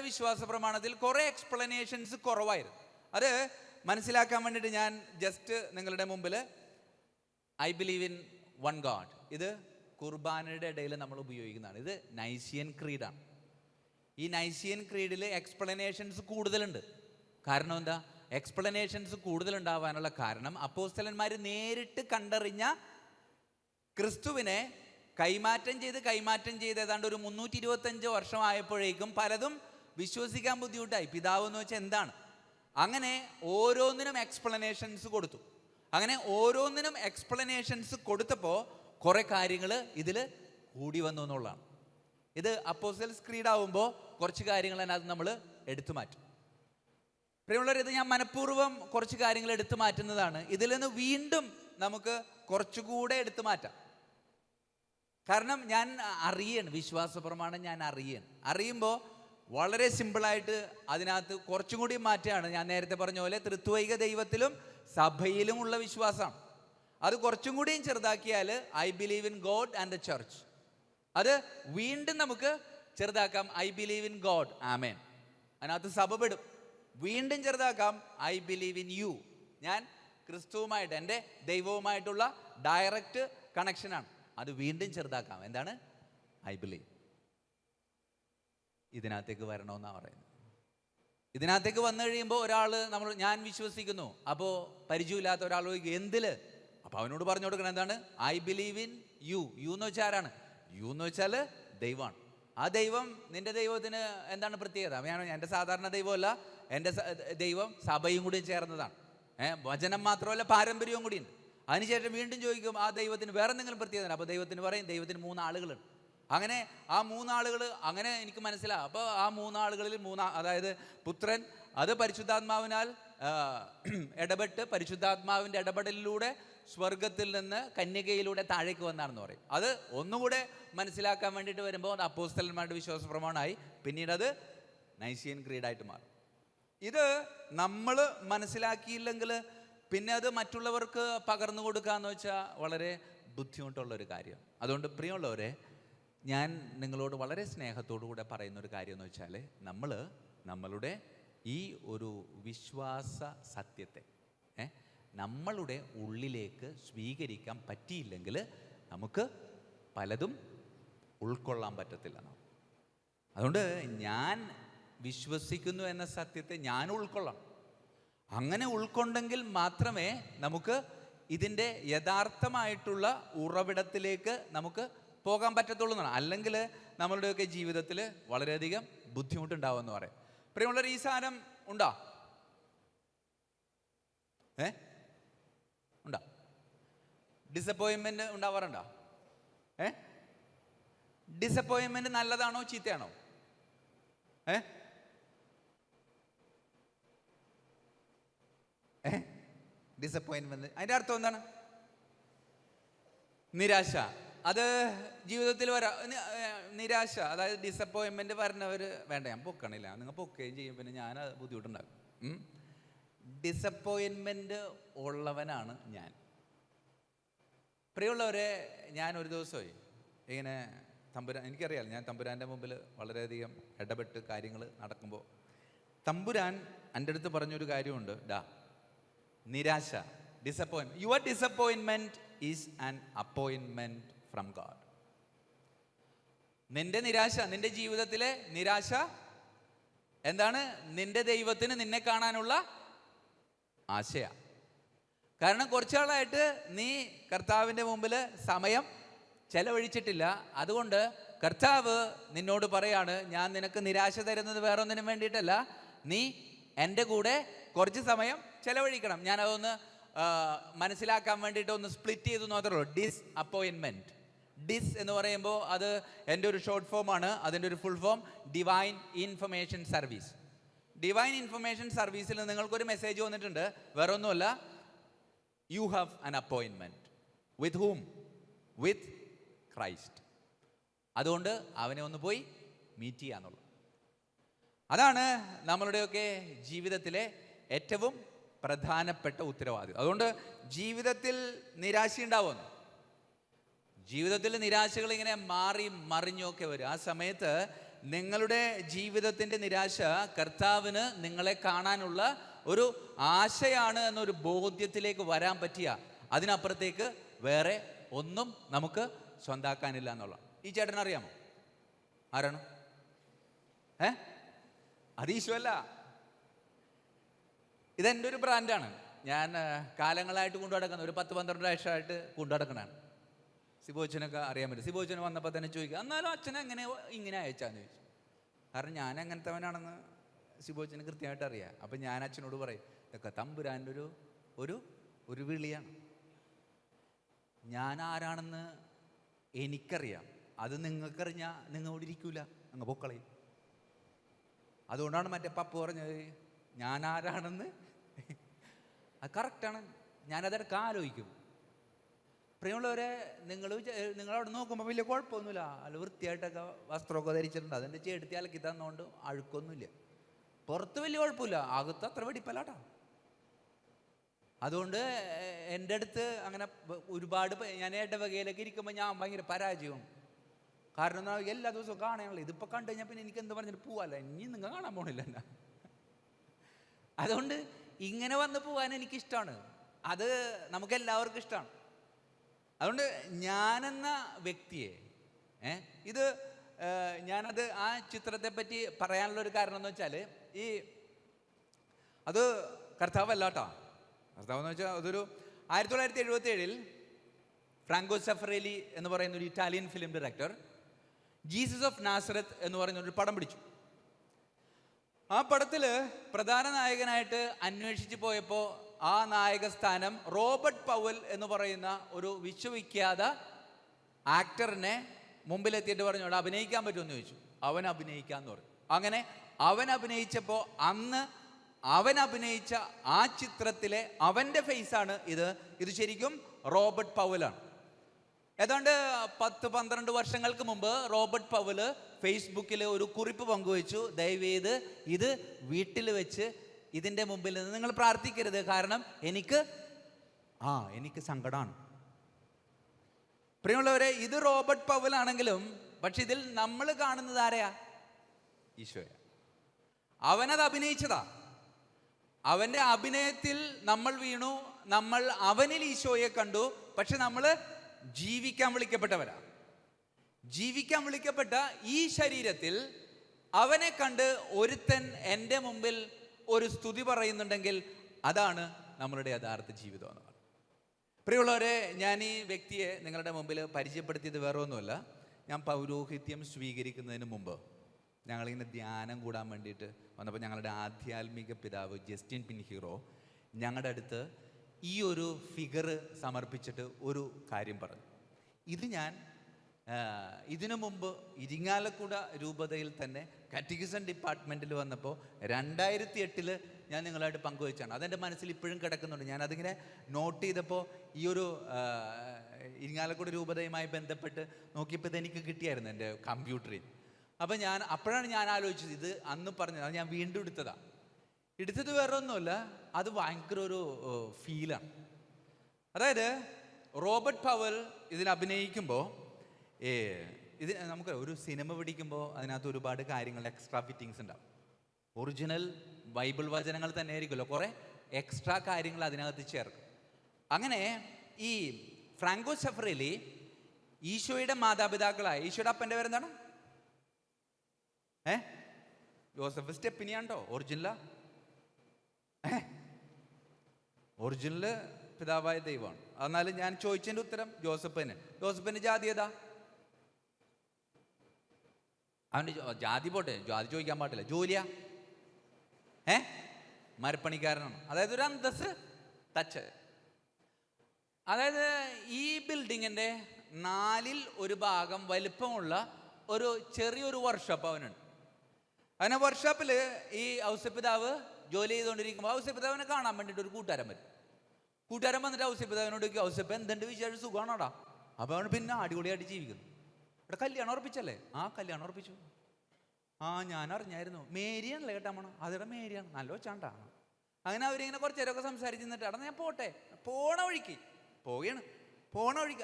വിശ്വാസ പ്രമാണത്തിൽ കുറെ എക്സ്പ്ലനേഷൻസ് കുറവായിരുന്നു. അത് മനസ്സിലാക്കാൻ വേണ്ടിയിട്ട് ഞാൻ ജസ്റ്റ് നിങ്ങളുടെ മുമ്പിൽ I believe in one God, ഇത് കുർബാനയുടെ ഇടയിൽ നമ്മൾ ഉപയോഗിക്കുന്നതാണ്. ഇത് നൈസിയൻ ക്രീഡാണ്. ഈ നൈസിയൻ ക്രീഡിൽ എക്സ്പ്ലനേഷൻസ് കൂടുതലുണ്ട്. കാരണം എന്താ? എക്സ്പ്ലനേഷൻസ് കൂടുതലുണ്ടാവാനുള്ള കാരണം അപ്പോസ്തലന്മാർ നേരിട്ട് കണ്ടറിഞ്ഞ ക്രിസ്തുവിനെ കൈമാറ്റം ചെയ്ത് ഏതാണ്ട് ഒരു 325 വർഷമായപ്പോഴേക്കും പലതും വിശ്വസിക്കാൻ ബുദ്ധിമുട്ടായി. പിതാവ് എന്ന് വെച്ചാൽ എന്താണ്? അങ്ങനെ ഓരോന്നിനും എക്സ്പ്ലനേഷൻസ് കൊടുത്തപ്പോൾ കുറെ കാര്യങ്ങൾ ഇതിൽ കൂടി വന്നു എന്നുള്ളതാണ്. ഇത് അപ്പോസ്റ്റൽസ് ക്രീഡ് ആവുമ്പോൾ കുറച്ച് കാര്യങ്ങൾ അതിനകത്ത് നമ്മൾ എടുത്തു മാറ്റും. പ്രിയമുള്ളവർ, ഇത് ഞാൻ മനഃപൂർവ്വം കുറച്ച് കാര്യങ്ങൾ എടുത്തു മാറ്റുന്നതാണ്. ഇതിൽ നിന്ന് വീണ്ടും നമുക്ക് കുറച്ചുകൂടെ എടുത്തു മാറ്റാം. കാരണം ഞാൻ വിശ്വാസ പ്രമാണം ഞാൻ അറിയുമ്പോൾ വളരെ സിമ്പിളായിട്ട് അതിനകത്ത് കുറച്ചും കൂടി മാറ്റമാണ്. ഞാൻ നേരത്തെ പറഞ്ഞ പോലെ ത്രിത്വൈക ദൈവത്തിലും സഭയിലുമുള്ള വിശ്വാസമാണ്. അത് കുറച്ചും കൂടിയും ചെറുതാക്കിയാൽ I believe in God and the church, അത് വീണ്ടും നമുക്ക് ചെറുതാക്കാം I believe in God, amen. അതിനകത്ത് സഭ പെടും. വീണ്ടും ചെറുതാക്കാം ഐ ബിലീവ് ഇൻ യു, ഞാൻ ക്രിസ്തുവുമായിട്ട് എൻ്റെ ദൈവവുമായിട്ടുള്ള ഡയറക്റ്റ് കണക്ഷനാണ്. അത് വീണ്ടും ചെറുതാക്കാം. എന്താണ്? I believe. ഇതിനകത്തേക്ക് വരണമെന്നാണ് പറയുന്നത്. ഇതിനകത്തേക്ക് വന്നു കഴിയുമ്പോൾ ഞാൻ വിശ്വസിക്കുന്നു, അപ്പോൾ പരിചയമില്ലാത്ത ഒരാൾ എന്തില്? അപ്പോൾ അവനോട് പറഞ്ഞു കൊടുക്കണം എന്താണ്? I believe in you. You എന്ന് വെച്ചാൽ ആരാണ്? യു എന്ന് വെച്ചാൽ ദൈവമാണ്. ആ ദൈവം, നിന്റെ ദൈവത്തിന് എന്താണ് പ്രത്യേകത? എൻ്റെ സാധാരണ ദൈവമല്ല, എൻ്റെ ദൈവം സഭയും കൂടി ചേർന്നതാണ്. വചനം മാത്രമല്ല, പാരമ്പര്യവും കൂടിയുണ്ട്. അതിനുശേഷം വീണ്ടും ചോദിക്കും ആ ദൈവത്തിന് വേറെ എന്തെങ്കിലും പ്രത്യേകത? അപ്പോൾ ദൈവത്തിന് പറയും ദൈവത്തിന് 3 ആളുകളുണ്ട്. അങ്ങനെ ആ 3 ആളുകൾ അങ്ങനെ എനിക്ക് മനസ്സിലാവും. അപ്പോൾ ആ 3 ആളുകളിൽ അതായത് പുത്രൻ, അത് പരിശുദ്ധാത്മാവിനാൽ ഇടപെട്ട് പരിശുദ്ധാത്മാവിൻ്റെ ഇടപെടലിലൂടെ സ്വർഗത്തിൽ നിന്ന് കന്യകയിലൂടെ താഴേക്ക് വന്നാണെന്ന് പറയും. അത് ഒന്നുകൂടെ മനസ്സിലാക്കാൻ വേണ്ടിയിട്ട് വരുമ്പോൾ അത് അപ്പോസ്തലന്മാരുടെ വിശ്വാസ പ്രമാണമായി, പിന്നീട് അത് നൈസിയൻ ക്രീഡായിട്ട് മാറും. ഇത് നമ്മൾ മനസ്സിലാക്കിയില്ലെങ്കിൽ പിന്നെ അത് മറ്റുള്ളവർക്ക് പകർന്നു കൊടുക്കാന്ന് വെച്ചാൽ വളരെ ബുദ്ധിമുട്ടുള്ളൊരു കാര്യമാണ്. അതുകൊണ്ട് പ്രിയമുള്ളവരെ, ഞാൻ നിങ്ങളോട് വളരെ സ്നേഹത്തോടു കൂടെ പറയുന്നൊരു കാര്യം എന്ന് വെച്ചാൽ, നമ്മളുടെ ഈ ഒരു വിശ്വാസ സത്യത്തെ നമ്മളുടെ ഉള്ളിലേക്ക് സ്വീകരിക്കാൻ പറ്റിയില്ലെങ്കിൽ നമുക്ക് പലതും ഉൾക്കൊള്ളാൻ പറ്റത്തില്ല. അതുകൊണ്ട് ഞാൻ വിശ്വസിക്കുന്നു എന്ന സത്യത്തെ ഞാൻ ഉൾക്കൊള്ളണം. അങ്ങനെ ഉൾക്കൊണ്ടെങ്കിൽ മാത്രമേ നമുക്ക് ഇതിൻ്റെ യഥാർത്ഥമായിട്ടുള്ള ഉറവിടത്തിലേക്ക് നമുക്ക് പോകാൻ പറ്റത്തുള്ളൂ എന്നാണ്. അല്ലെങ്കിൽ നമ്മളുടെയൊക്കെ ജീവിതത്തിൽ വളരെയധികം ബുദ്ധിമുട്ടുണ്ടാവുമെന്ന് പറയാം. പ്രിയമുള്ളവർ, ഈ സാധനം ഉണ്ടോ? ഉണ്ടോ? ഡിസപ്പോയിൻമെന്റ് ഉണ്ടാവാറുണ്ടോ? ഡിസപ്പോയിൻമെന്റ് നല്ലതാണോ ചീത്തയാണോ? ഡിസപ്പോയിൻമെന്റ് അതിന്റെ അർത്ഥം എന്താണ്? നിരാശ. അത് ജീവിതത്തിൽ നിരാശ, അതായത് ഡിസപ്പോയിൻമെന്റ് പറഞ്ഞവർ വേണ്ട, ഞാൻ പൊക്കണില്ല, നിങ്ങൾ പൊക്കുകയും ചെയ്യും, പിന്നെ ഞാൻ ബുദ്ധിമുട്ടുണ്ടാകും. ഡിസപ്പോയിൻമെന്റ് ഉള്ളവനാണ് ഞാൻ. പ്രിയമുള്ളവരെ, ഞാൻ ഒരു ദിവസമായി ഇങ്ങനെ എനിക്കറിയാം, ഞാൻ തമ്പുരാൻ്റെ മുമ്പിൽ വളരെയധികം ഇടപെട്ട് കാര്യങ്ങൾ നടക്കുമ്പോൾ തമ്പുരാൻ എൻ്റെ അടുത്ത് പറഞ്ഞൊരു കാര്യമുണ്ട്. നിരാശ, disappointment, your disappointment is an അപ്പോയിൻമെന്റ് ഫ്രം ഗാഡ്. നിന്റെ നിരാശ, നിന്റെ ജീവിതത്തിലെ നിരാശ എന്താണ്? നിന്റെ ദൈവത്തിന് നിന്നെ കാണാനുള്ള ആശയ. കാരണം കുറച്ചാളായിട്ട് നീ കർത്താവിൻ്റെ മുമ്പിൽ സമയം ചെലവഴിച്ചിട്ടില്ല. അതുകൊണ്ട് കർത്താവ് നിന്നോട് പറയാണ്, ഞാൻ നിനക്ക് നിരാശ തരുന്നത് വേറെ ഒന്നിനും വേണ്ടിയിട്ടല്ല, നീ എൻ്റെ കൂടെ കുറച്ച് സമയം ചെലവഴിക്കണം. ഞാനതൊന്ന് മനസ്സിലാക്കാൻ വേണ്ടിയിട്ട് ഒന്ന് സ്പ്ലിറ്റ് ചെയ്തു മാത്രമേ ഉള്ളൂ. ഡിസ് അപ്പോയിൻമെൻറ്റ്. ഡിസ് എന്ന് പറയുമ്പോൾ അത് എൻ്റെ ഒരു ഷോർട്ട് ഫോമാണ്. അതിൻ്റെ ഒരു full form divine information service. Divine information സർവീസിൽ നിങ്ങൾക്കൊരു മെസ്സേജ് വന്നിട്ടുണ്ട്. വേറെ ഒന്നുമല്ല, you have an appointment. With whom? With Christ. അതുകൊണ്ട് അവനെ ഒന്ന് പോയി മീറ്റ് ചെയ്യാന്നുള്ളൂ. അതാണ് നമ്മളുടെയൊക്കെ ജീവിതത്തിലെ ഏറ്റവും പ്രധാനപ്പെട്ട ഉത്തരവാദിത്വം. അതുകൊണ്ട് ജീവിതത്തിൽ നിരാശയുണ്ടാവുന്നു. ജീവിതത്തിൽ നിരാശകൾ ഇങ്ങനെ മാറി മറിഞ്ഞൊക്കെ വരും. ആ സമയത്ത് നിങ്ങളുടെ ജീവിതത്തിൻ്റെ നിരാശ കർത്താവിന് നിങ്ങളെ കാണാനുള്ള ഒരു ആശയാണ് എന്നൊരു ബോധ്യത്തിലേക്ക് വരാൻ പറ്റിയ, അതിനപ്പുറത്തേക്ക് വേറെ ഒന്നും നമുക്ക് സ്വന്താക്കാനില്ല എന്നുള്ള. ഈ ചേട്ടൻ അറിയാമോ? ആരാണ്? അത് ഈശോ അല്ല. ഇതെൻ്റെ ഒരു ബ്രാൻഡാണ്. ഞാൻ കാലങ്ങളായിട്ട് കൊണ്ടു നടക്കുന്ന, ഒരു 10-12 വർഷമായിട്ട് കൊണ്ടു നടക്കണതാണ്. സിബോച്ചനൊക്കെ അറിയാൻ പറ്റും. സിബോച്ചന് വന്നപ്പോൾ തന്നെ ചോദിക്കുക, എന്നാലും അച്ഛനെ എങ്ങനെ ഇങ്ങനെ അയച്ചാന്ന് ചോദിച്ചു. കാരണം ഞാൻ എങ്ങനത്തവനാണെന്ന് സിബോച്ചന് കൃത്യമായിട്ട് അറിയാം. അപ്പം ഞാൻ അച്ഛനോട് പറയും, ഇതൊക്കെ തമ്പുരാൻ്റെ ഒരു വിളിയാണ്. ഞാൻ ആരാണെന്ന് എനിക്കറിയാം. അത് നിങ്ങൾക്കറിഞ്ഞാൽ നിങ്ങളോട് ഇരിക്കൂല, അങ്ങ് പൊക്കളയും. അതുകൊണ്ടാണ് മറ്റേ പപ്പ പറഞ്ഞത് ഞാൻ ആരാണെന്ന്. അത് കറക്റ്റാണ്. ഞാനതൊക്കെ ആലോചിക്കും. പ്രിയമുള്ളവരെ, നിങ്ങളവിടെ നോക്കുമ്പോൾ വലിയ കുഴപ്പമൊന്നുമില്ല, അല്ല വൃത്തിയായിട്ടൊക്കെ വസ്ത്രമൊക്കെ ധരിച്ചിട്ടുണ്ട്. അതിൻ്റെ ചെടുത്തി അലക്കി തന്നുകൊണ്ട് അഴുക്കൊന്നുമില്ല. പുറത്ത് വലിയ കുഴപ്പമില്ല, അകത്ത് അത്ര വെടിപ്പല്ലാട്ടോ. അതുകൊണ്ട് എൻ്റെ അടുത്ത് അങ്ങനെ ഒരുപാട് ഞാൻ ഇടവകയിലൊക്കെ ഇരിക്കുമ്പോൾ ഞാൻ ഭയങ്കര പരാജയവും. കാരണം എന്താ, എല്ലാ ദിവസവും കാണാനുള്ള. ഇതിപ്പോൾ കണ്ടു കഴിഞ്ഞാൽ പിന്നെ എനിക്ക് എന്ത് പറഞ്ഞിട്ട് പോവാല്ല, ഇനി നിങ്ങൾ കാണാൻ പോണില്ല എന്നാ. അതുകൊണ്ട് ഇങ്ങനെ വന്ന് പോകാൻ എനിക്കിഷ്ടമാണ്. അത് നമുക്ക് എല്ലാവർക്കും ഇഷ്ടമാണ്. അതുകൊണ്ട് ഞാനെന്ന വ്യക്തിയെ ഞാനത് ആ ചിത്രത്തെ പറ്റി പറയാനുള്ളൊരു കാരണം എന്ന് വെച്ചാൽ, അത് കർത്താവല്ലാട്ടോ. കർത്താവെന്ന് വെച്ചാൽ അതൊരു 1977 ഫ്രാങ്കോ സഫറേലി എന്ന് പറയുന്ന ഒരു Italian film director Jesus of നാസറത്ത് എന്ന് പറയുന്നൊരു പടം പിടിച്ചു. ആ പടത്തിൽ പ്രധാന നായകനായിട്ട് അന്വേഷിച്ച് പോയപ്പോൾ ആ നായക സ്ഥാനം റോബർട്ട് പവൽ എന്ന് പറയുന്ന ഒരു വിശ്വവിഖ്യാത ആക്ടറിനെ മുമ്പിലെത്തിയിട്ട് പറഞ്ഞു, അവിടെ അഭിനയിക്കാൻ പറ്റുമെന്ന് ചോദിച്ചു. അവൻ അഭിനയിക്കാമെന്ന് പറഞ്ഞു. അങ്ങനെ അവൻ അഭിനയിച്ചപ്പോൾ അന്ന് അവൻ അഭിനയിച്ച ആ ചിത്രത്തിലെ അവൻ്റെ ഫേസാണ് ഇത് ശരിക്കും റോബർട്ട് പവലാണ്. ഏതാണ്ട് 10-12 വർഷങ്ങൾക്ക് മുമ്പ് റോബർട്ട് പവല് ഫേസ്ബുക്കിൽ ഒരു കുറിപ്പ് പങ്കുവച്ചു, ദയവേത് ഇത് വീട്ടിൽ വെച്ച് ഇതിൻ്റെ മുമ്പിൽ നിന്ന് നിങ്ങൾ പ്രാർത്ഥിക്കരുത്, കാരണം എനിക്ക് സങ്കടമാണ്. പ്രിയമുള്ളവരെ, ഇത് റോബർട്ട് പവലാണെങ്കിലും പക്ഷെ ഇതിൽ നമ്മൾ കാണുന്നത് ആരെയാ? ഈശോയാ. അവനത് അഭിനയിച്ചതാ. അവൻ്റെ അഭിനയത്തിൽ നമ്മൾ വീണു, നമ്മൾ അവനിൽ ഈശോയെ കണ്ടു. പക്ഷെ നമ്മൾ ജീവിക്കാൻ വിളിക്കപ്പെട്ടവരാ. ജീവിക്കാൻ വിളിക്കപ്പെട്ട ഈ ശരീരത്തിൽ അവനെ കണ്ട് ഒരുത്തൻ എൻ്റെ മുമ്പിൽ ഒരു സ്തുതി പറയുന്നുണ്ടെങ്കിൽ അതാണ് നമ്മളുടെ യഥാർത്ഥ ജീവിതം എന്ന് പറയുന്നത്. പ്രിയമുള്ളവരെ, ഞാൻ ഈ വ്യക്തിയെ നിങ്ങളുടെ മുമ്പിൽ പരിചയപ്പെടുത്തിയത് വേറെ ഒന്നുമല്ല. ഞാൻ പൗരോഹിത്യം സ്വീകരിക്കുന്നതിന് മുമ്പ് ഞങ്ങളിങ്ങനെ ധ്യാനം കൂടാൻ വേണ്ടിയിട്ട് വന്നപ്പോൾ ഞങ്ങളുടെ ആധ്യാത്മിക പിതാവ് ജസ്റ്റിൻ പിൻഹീറോ ഞങ്ങളുടെ അടുത്ത് ഈ ഒരു ഫിഗർ സമർപ്പിച്ചിട്ട് ഒരു കാര്യം പറഞ്ഞു. ഇത് ഞാൻ ഇതിനു മുമ്പ് ഇരിങ്ങാലക്കുട രൂപതയിൽ തന്നെ കാറ്റഗിസം ഡിപ്പാർട്ട്മെൻറ്റിൽ വന്നപ്പോൾ 2008 ഞാൻ നിങ്ങളായിട്ട് പങ്കുവെച്ചാണ്. അതെൻ്റെ മനസ്സിൽ ഇപ്പോഴും കിടക്കുന്നുണ്ട്. ഞാനതിങ്ങനെ നോട്ട് ചെയ്തപ്പോൾ ഈ ഒരു ഇരിങ്ങാലക്കുട രൂപതയുമായി ബന്ധപ്പെട്ട് നോക്കിയപ്പോൾ ഇതെനിക്ക് കിട്ടിയായിരുന്നു എൻ്റെ കമ്പ്യൂട്ടറിൽ. അപ്പം അപ്പോഴാണ് ഞാൻ ആലോചിച്ചത്, ഇത് അന്ന് പറഞ്ഞത്, അത് ഞാൻ വീണ്ടും എടുത്തത് വേറെ ഒന്നുമല്ല, അത് ഭയങ്കര ഒരു ഫീലാണ്. അതായത് റോബർട്ട് പവൽ ഇതിൽ അഭിനയിക്കുമ്പോൾ ഇത് നമുക്ക് ഒരു സിനിമ പിടിക്കുമ്പോൾ അതിനകത്ത് ഒരുപാട് കാര്യങ്ങൾ എക്സ്ട്രാ ഫിറ്റിങ്സ് ഉണ്ടാവും. ഒറിജിനൽ ബൈബിൾ വചനങ്ങൾ തന്നെ ആയിരിക്കുമല്ലോ, കുറേ എക്സ്ട്രാ കാര്യങ്ങൾ അതിനകത്ത് ചേർക്കും. അങ്ങനെ ഈ ഫ്രാങ്കോ സെഫറേലി ഈശോയുടെ മാതാപിതാക്കളായ, ഈശോയുടെ അപ്പൻ്റെ പേരെന്താണ്? ജോസഫ് സ്റ്റെപ്പിനിയാണ്ടോ? ഒറിജിനല് പിതാവായ ദൈവമാണ്. എന്നാലും ഞാൻ ചോദിച്ചതിൻ്റെ ഉത്തരം ജോസഫിന് ജാതി ഏതാ? അവൻ്റെ ജാതി പോട്ടെ, ജാതി ചോദിക്കാൻ പാടില്ല. ജോലിയാ? മരപ്പണിക്കാരനാണ്. അതായത് ഒരു അന്തസ് ടച്ച്. അതായത് ഈ ബിൽഡിങ്ങിൻ്റെ 1/4 ഭാഗം വലിപ്പമുള്ള ഒരു ചെറിയൊരു വർക്ക്ഷോപ്പ് അവനുണ്ട്. അങ്ങനെ വർക്ക്ഷോപ്പിൽ ഈ ഔസേപ്പിതാവ് ജോലി ചെയ്തുകൊണ്ടിരിക്കുമ്പോൾ ഔസേപ്പിതാവിനെ കാണാൻ വേണ്ടിയിട്ട് ഒരു കൂട്ടുകാരൻ വന്നിട്ട് ഔസേപ്പിതാവിനോട് ചോദിക്കും, ഔസേപ്പ് എന്തുണ്ട് വിശേഷം, സുഖമാണോടാ? അപ്പോൾ അവന് പിന്നെ അടിപൊളിയായിട്ട് ജീവിക്കുന്നു. ഇവിടെ കല്യാണം ഉറപ്പിച്ചല്ലേ? കല്യാണം ഉറപ്പിച്ചു. ഞാൻ അറിഞ്ഞായിരുന്നു. മേരിയാണല്ലേ കേട്ടാ? അതിവിടെ മേരിയാണ്, നല്ല വെച്ചാണ്ടാണ്. അങ്ങനെ അവരിങ്ങനെ കുറച്ച് നേരമൊക്കെ സംസാരിച്ച് നിന്നിട്ട് എടാ ഞാൻ പോണ വഴിക്ക്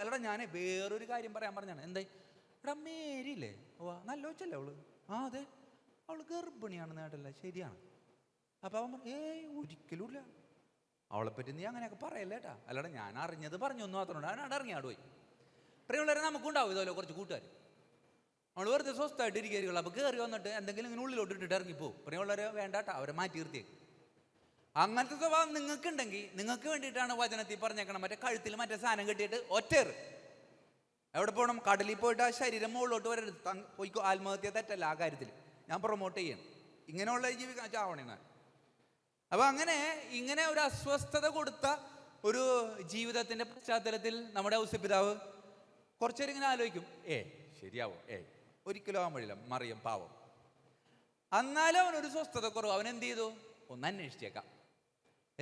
അല്ലടാ ഞാൻ വേറൊരു കാര്യം പറയാൻ പറഞ്ഞാണ്. എന്തായി? എടാ മേരിയില്ലേ, നല്ല വെച്ചല്ലേ അവള്? അതെ, അവള് ഗർഭിണിയാണെന്ന് കേട്ടല്ല, ശരിയാണ്. അപ്പം അവൻ പറഞ്ഞു, ഒരിക്കലും ഇല്ല, അവളെപ്പറ്റി നീ അങ്ങനെയൊക്കെ പറയല്ലേ ഏട്ടാ. അല്ലടാ ഞാൻ അറിഞ്ഞത് പറഞ്ഞു ഒന്നും മാത്രമുണ്ട്. അവനവിടെ ഇറങ്ങിയാട് പോയി. പ്രിയമുള്ളവരെ, നമുക്കുണ്ടാവും ഇതുപോലെ കുറച്ച് കൂട്ടുകാർ. നമ്മൾ വെറുതെ സ്വസ്ഥമായിട്ട് ഇരിക്കുകയുള്ളൂ. അപ്പോൾ കയറി വന്നിട്ട് എന്തെങ്കിലും ഇങ്ങനെ ഉള്ളിലോട്ട് ഇട്ടിട്ട് ഇറങ്ങിപ്പോവും. പ്രിയമുള്ളവരെ വേണ്ടാട്ടാ, അവരെ മാറ്റി നിർത്തിയേക്ക്. അങ്ങനത്തെ സ്വഭാവം നിങ്ങൾക്കുണ്ടെങ്കിൽ നിങ്ങൾക്ക് വേണ്ടിയിട്ടാണ് വചനത്തിൽ പറഞ്ഞേക്കണം. മറ്റേ കഴുത്തിൽ മറ്റേ സാധനം കെട്ടിയിട്ട് ഒറ്റേറ് എവിടെ പോകണം? കടലിൽ പോയിട്ട് ആ ശരീരം മുകളിലോട്ട് വരരുത്. പോയിക്കോ, ആത്മഹത്യ തെറ്റല്ല. ആ കാര്യത്തിൽ ഞാൻ പ്രൊമോട്ട് ചെയ്യണം. ഇങ്ങനെയുള്ള ജീവിക്കാൻ ചാവണേ ഞാൻ. അപ്പോൾ ഇങ്ങനെ ഒരു അസ്വസ്ഥത കൊടുത്ത ഒരു ജീവിതത്തിൻ്റെ പശ്ചാത്തലത്തിൽ നമ്മുടെ ഔസേപ്പിതാവ് കുറച്ചേരം ഇങ്ങനെ ആലോചിക്കും, ശരിയാവോ? ഒരിക്കലും ആവാൻ വഴിയില്ല, മറിയം പാവം. എന്നാലും അവനൊരു സ്വസ്ഥത കുറവ്. അവൻ എന്ത് ചെയ്തു? ഒന്ന് അന്വേഷിച്ചേക്കാം.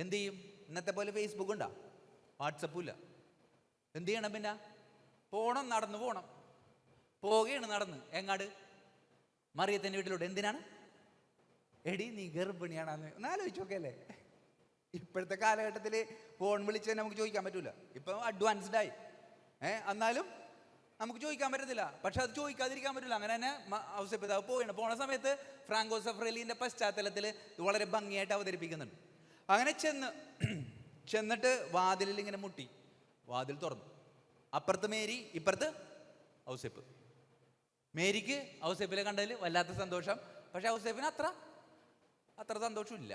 എന്ത് ചെയ്യും? ഇന്നത്തെ പോലെ ഫേസ്ബുക്ക് ഉണ്ടോ? വാട്സപ്പും ഇല്ല. എന്ത് ചെയ്യണം? പിന്നെ നടന്നു പോകണം. പോവുകയാണ് നടന്ന്. എങ്ങാട്? മറിയത്തിൻ്റെ വീട്ടിലോട്ട്. എന്തിനാണ്? എടി നീ ഗർഭിണിയാണെന്ന് ഒന്ന് ആലോചിച്ച് നോക്കല്ലേ. ഇപ്പോഴത്തെ കാലഘട്ടത്തിൽ ഫോൺ വിളിച്ച് നമുക്ക് ചോദിക്കാൻ പറ്റൂല. ഇപ്പം അഡ്വാൻസ്ഡ് ആയി. എന്നാലും നമുക്ക് ചോദിക്കാൻ പറ്റത്തില്ല. പക്ഷെ അത് ചോദിക്കാതിരിക്കാൻ പറ്റില്ല. അങ്ങനെ തന്നെ ഔസേപ്പിതാവ് പോണ സമയത്ത് ഫ്രാങ്കോ സെഫറേലിൻ്റെ പശ്ചാത്തലത്തിൽ വളരെ ഭംഗിയായിട്ട് അവതരിപ്പിക്കുന്നുണ്ട്. അങ്ങനെ ചെന്നിട്ട് വാതിലിൽ ഇങ്ങനെ മുട്ടി. വാതിൽ തുറന്നു. അപ്പുറത്ത് മേരി, ഇപ്പുറത്ത് ഔസേപ്പ്. മേരിക്ക് ഔസേപ്പിനെ കണ്ടതിൽ വല്ലാത്ത സന്തോഷം. പക്ഷെ ഔസേപ്പിന് അത്ര സന്തോഷമില്ല.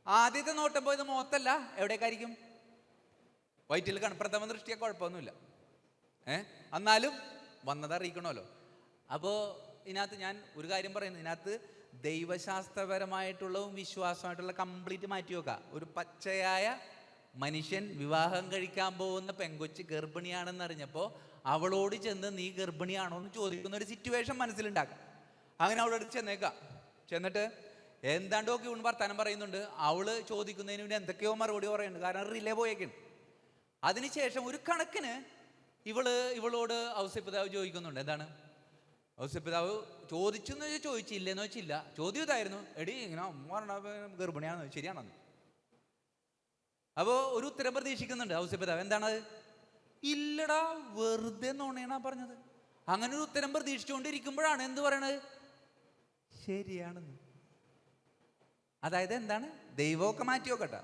ആദ്യത്തെ നോട്ടം പോയത് മുഖത്തല്ല, എവിടേക്കായിരിക്കും? വയറ്റിൽ പ്രഥമ ദൃഷ്ടിയെ കുഴപ്പമൊന്നുമില്ല. എന്നാലും വന്നത് അറിയിക്കണമല്ലോ. അപ്പോൾ ഇതിനകത്ത് ഞാൻ ഒരു കാര്യം പറയുന്നു. ഇതിനകത്ത് ദൈവശാസ്ത്രപരമായിട്ടുള്ളതും വിശ്വാസമായിട്ടുള്ള കംപ്ലീറ്റ് മാറ്റി വെക്കാം. ഒരു പച്ചയായ മനുഷ്യൻ വിവാഹം കഴിക്കാൻ പോകുന്ന പെങ്കൊച്ച് ഗർഭിണിയാണെന്ന് അറിഞ്ഞപ്പോൾ അവളോട് ചെന്ന് നീ ഗർഭിണിയാണോ എന്ന് ചോദിക്കുന്ന ഒരു സിറ്റുവേഷൻ മനസ്സിലുണ്ടാക്കാം. അങ്ങനെ അവളോട് ചെന്നിട്ട് എന്താണ്ടൊക്കെ ഇവൻ വർത്താനം പറയുന്നുണ്ട്. അവള് ചോദിക്കുന്നതിന് വേണ്ടി എന്തൊക്കെയോ മറുപടി പറയുന്നുണ്ട്. കാരണം റിലേ പോയേക്കാണ്. അതിനുശേഷം ഒരു കണക്കിന് ഇവളോട് ഔസേപ്പിതാവ് ചോദിക്കുന്നുണ്ട്. എന്താണ്? ഔസേപ്പിതാവ് ചോദിച്ചെന്ന് ചോദിച്ചില്ലെന്ന് വെച്ചില്ല. ചോദ്യം ഇതായിരുന്നു, എടി ഇങ്ങനെ പറഞ്ഞ ഗർഭിണിയാണെന്ന്, ശരിയാണെന്ന്. അപ്പോൾ ഒരു ഉത്തരം പ്രതീക്ഷിക്കുന്നുണ്ട് ഔസേപ്പിതാവ്. എന്താണത്? ഇല്ലടാ, വെറുതെ നോണേണാ പറഞ്ഞത്. അങ്ങനെ ഒരു ഉത്തരം പ്രതീക്ഷിച്ചുകൊണ്ടിരിക്കുമ്പോഴാണ് എന്ത് പറയണത്? ശരിയാണെന്ന്. അതായത് എന്താണ്? ദൈവമൊക്കെ മാറ്റി വെക്കട്ടെ,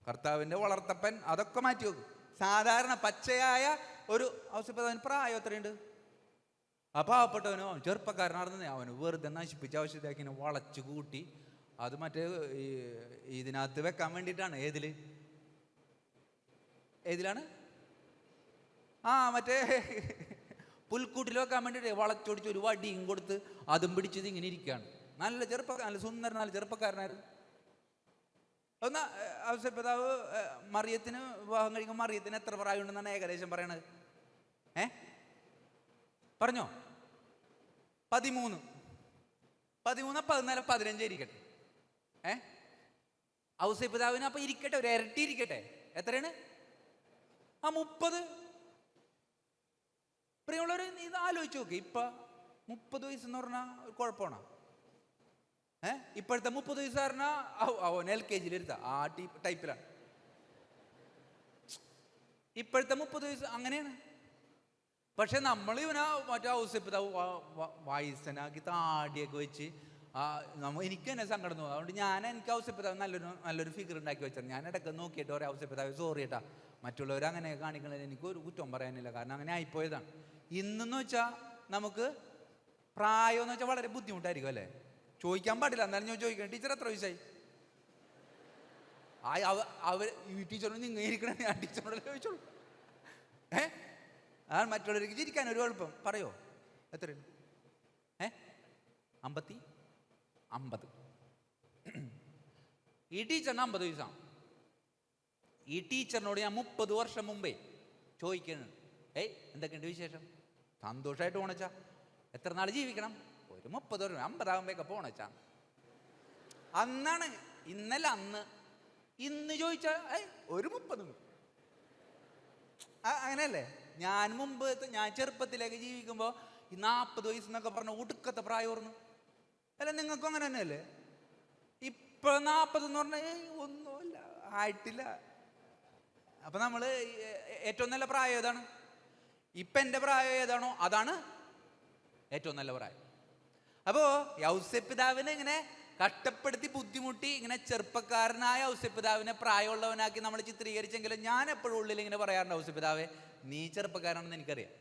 കർത്താവിൻ്റെ വളർത്തപ്പൻ അതൊക്കെ മാറ്റി വെക്കും. സാധാരണ പച്ചയായ ഒരു ഔസേപ്പിതാവിന് പ്രായം എത്രയുണ്ട്? ആ പാവപ്പെട്ടവനോ ചെറുപ്പക്കാരനാണെന്ന് അവന് വെറുതെ നശിപ്പിച്ച ആവശ്യത്തേക്കിനെ വളച്ചു കൂട്ടി അത് മറ്റേ ഇതിനകത്ത് വെക്കാൻ വേണ്ടിയിട്ടാണ്. ഏതിലാണ്? മറ്റേ പുൽക്കൂട്ടിൽ വെക്കാൻ വേണ്ടിയിട്ട് വളച്ചൊടിച്ച് ഒരു വടിയും കൊടുത്ത് അതും പിടിച്ചത് ഇങ്ങനെ ഇരിക്കുകയാണ്. നല്ല നല്ല സുന്ദരൻ, നല്ല ചെറുപ്പക്കാരനായിരുന്നു. ഒന്ന് ഔസേപ്പിതാവ് മറിയത്തിന് വിവാഹം കഴിക്കുമ്പോൾ മറിയത്തിന് എത്ര പ്രായമുണ്ടെന്നാണ് ഏകദേശം പറയണത്? പറഞ്ഞോ? 13, 14, 15 ഇരിക്കട്ടെ. ഔസേപ്പിതാവിന് അപ്പൊ ഇരിക്കട്ടെ, ഒരു ഇരട്ടി ഇരിക്കട്ടെ. എത്രയാണ്? 30. പ്രിയമുള്ളവർ, ഇത് ആലോചിച്ച് നോക്കി. ഇപ്പൊ 30 വയസ്സെന്ന് പറഞ്ഞാൽ ഒരു കുഴപ്പമാണോ? ഇപ്പോഴത്തെ 30 വയസ്സുകാരനാ അവൻ LKG ഇരുത്താം, ആ ടൈപ്പിലാണ് ഇപ്പോഴത്തെ 30 വയസ്സ്. അങ്ങനെയാണ്. പക്ഷെ നമ്മൾ ഇവനാ മറ്റേ ഔസേപ്പിതാവ് വയസ്സനാക്കി താടിയൊക്കെ വെച്ച് എനിക്ക് തന്നെ സങ്കടം തോന്നും. അതുകൊണ്ട് എനിക്ക് ഔസേപ്പിതാവ് നല്ലൊരു ഫിഗർ ഉണ്ടാക്കി വെച്ചത്. ഞാൻ ഇടയ്ക്ക് നോക്കിയിട്ട് ഒരു ഔസേപ്പിതാവ് സോറി കേട്ടാ, മറ്റുള്ളവർ അങ്ങനെ കാണിക്കണത് എനിക്ക് ഒരു കുറ്റം പറയാനില്ല, കാരണം അങ്ങനെ ആയിപ്പോയതാണ്. ഇന്നെന്ന് വെച്ചാൽ നമുക്ക് പ്രായം എന്ന് വെച്ചാൽ വളരെ ബുദ്ധിമുട്ടായിരിക്കും അല്ലേ? ചോദിക്കാൻ പാടില്ല, എന്നാലും ഞാൻ ചോദിക്കണം, ടീച്ചർ എത്ര വയസ്സായി? ഈ ടീച്ചറോട് നിങ്ങൾ ഇരിക്കണേ, ഞാൻ ടീച്ചറോട് ചോദിച്ചോളൂ. അതാണ് മറ്റുള്ളവർക്ക് ചിരിക്കാൻ ഒരു കുഴപ്പം. പറയോ എത്രയാണ്? 50. ഈ ടീച്ചറിന് 50 വയസ്സാണ്. ഈ ടീച്ചറിനോട് ഞാൻ 30 വർഷം മുമ്പേ ചോദിക്കുന്നു, എന്തൊക്കെയുണ്ട് വിശേഷം? സന്തോഷമായിട്ട് പോണച്ചാ, എത്ര നാൾ ജീവിക്കണം? ഒരു 30 വർഷം, 50 ആകുമ്പോഴൊക്കെ പോണച്ചാ. അന്നാണ്, ഇന്നലെ അന്ന്. ഇന്ന് ചോദിച്ചാൽ ഒരു 30. അങ്ങനെയല്ലേ? ഞാൻ ചെറുപ്പത്തിലേക്ക് ജീവിക്കുമ്പോൾ ഈ 40 വയസ്സെന്നൊക്കെ പറഞ്ഞ ഒടുക്കത്തെ പ്രായം ഓർന്നു അല്ല? നിങ്ങൾക്കും അങ്ങനെ തന്നെയല്ലേ? ഇപ്പൊ 40 എന്ന് പറഞ്ഞാൽ ഒന്നുമില്ല, ആയിട്ടില്ല. അപ്പൊ നമ്മള് ഏറ്റവും നല്ല പ്രായം ഏതാണ്? ഇപ്പൊ എൻ്റെ പ്രായം ഏതാണോ അതാണ് ഏറ്റവും നല്ല പ്രായം. അപ്പോ ഔസേപ്പിതാവിനെ ഇങ്ങനെ കഷ്ടപ്പെടുത്തി ബുദ്ധിമുട്ടി ഇങ്ങനെ ചെറുപ്പക്കാരനായ ഔസേപ്പിതാവിനെ പ്രായമുള്ളവനാക്കി നമ്മൾ ചിത്രീകരിച്ചെങ്കിലും ഞാൻ എപ്പോഴും ഉള്ളിൽ ഇങ്ങനെ പറയാറുണ്ട്, ഔസേപ്പിതാവേ നീ ചെറുപ്പക്കാരാണെന്ന് എനിക്കറിയാം.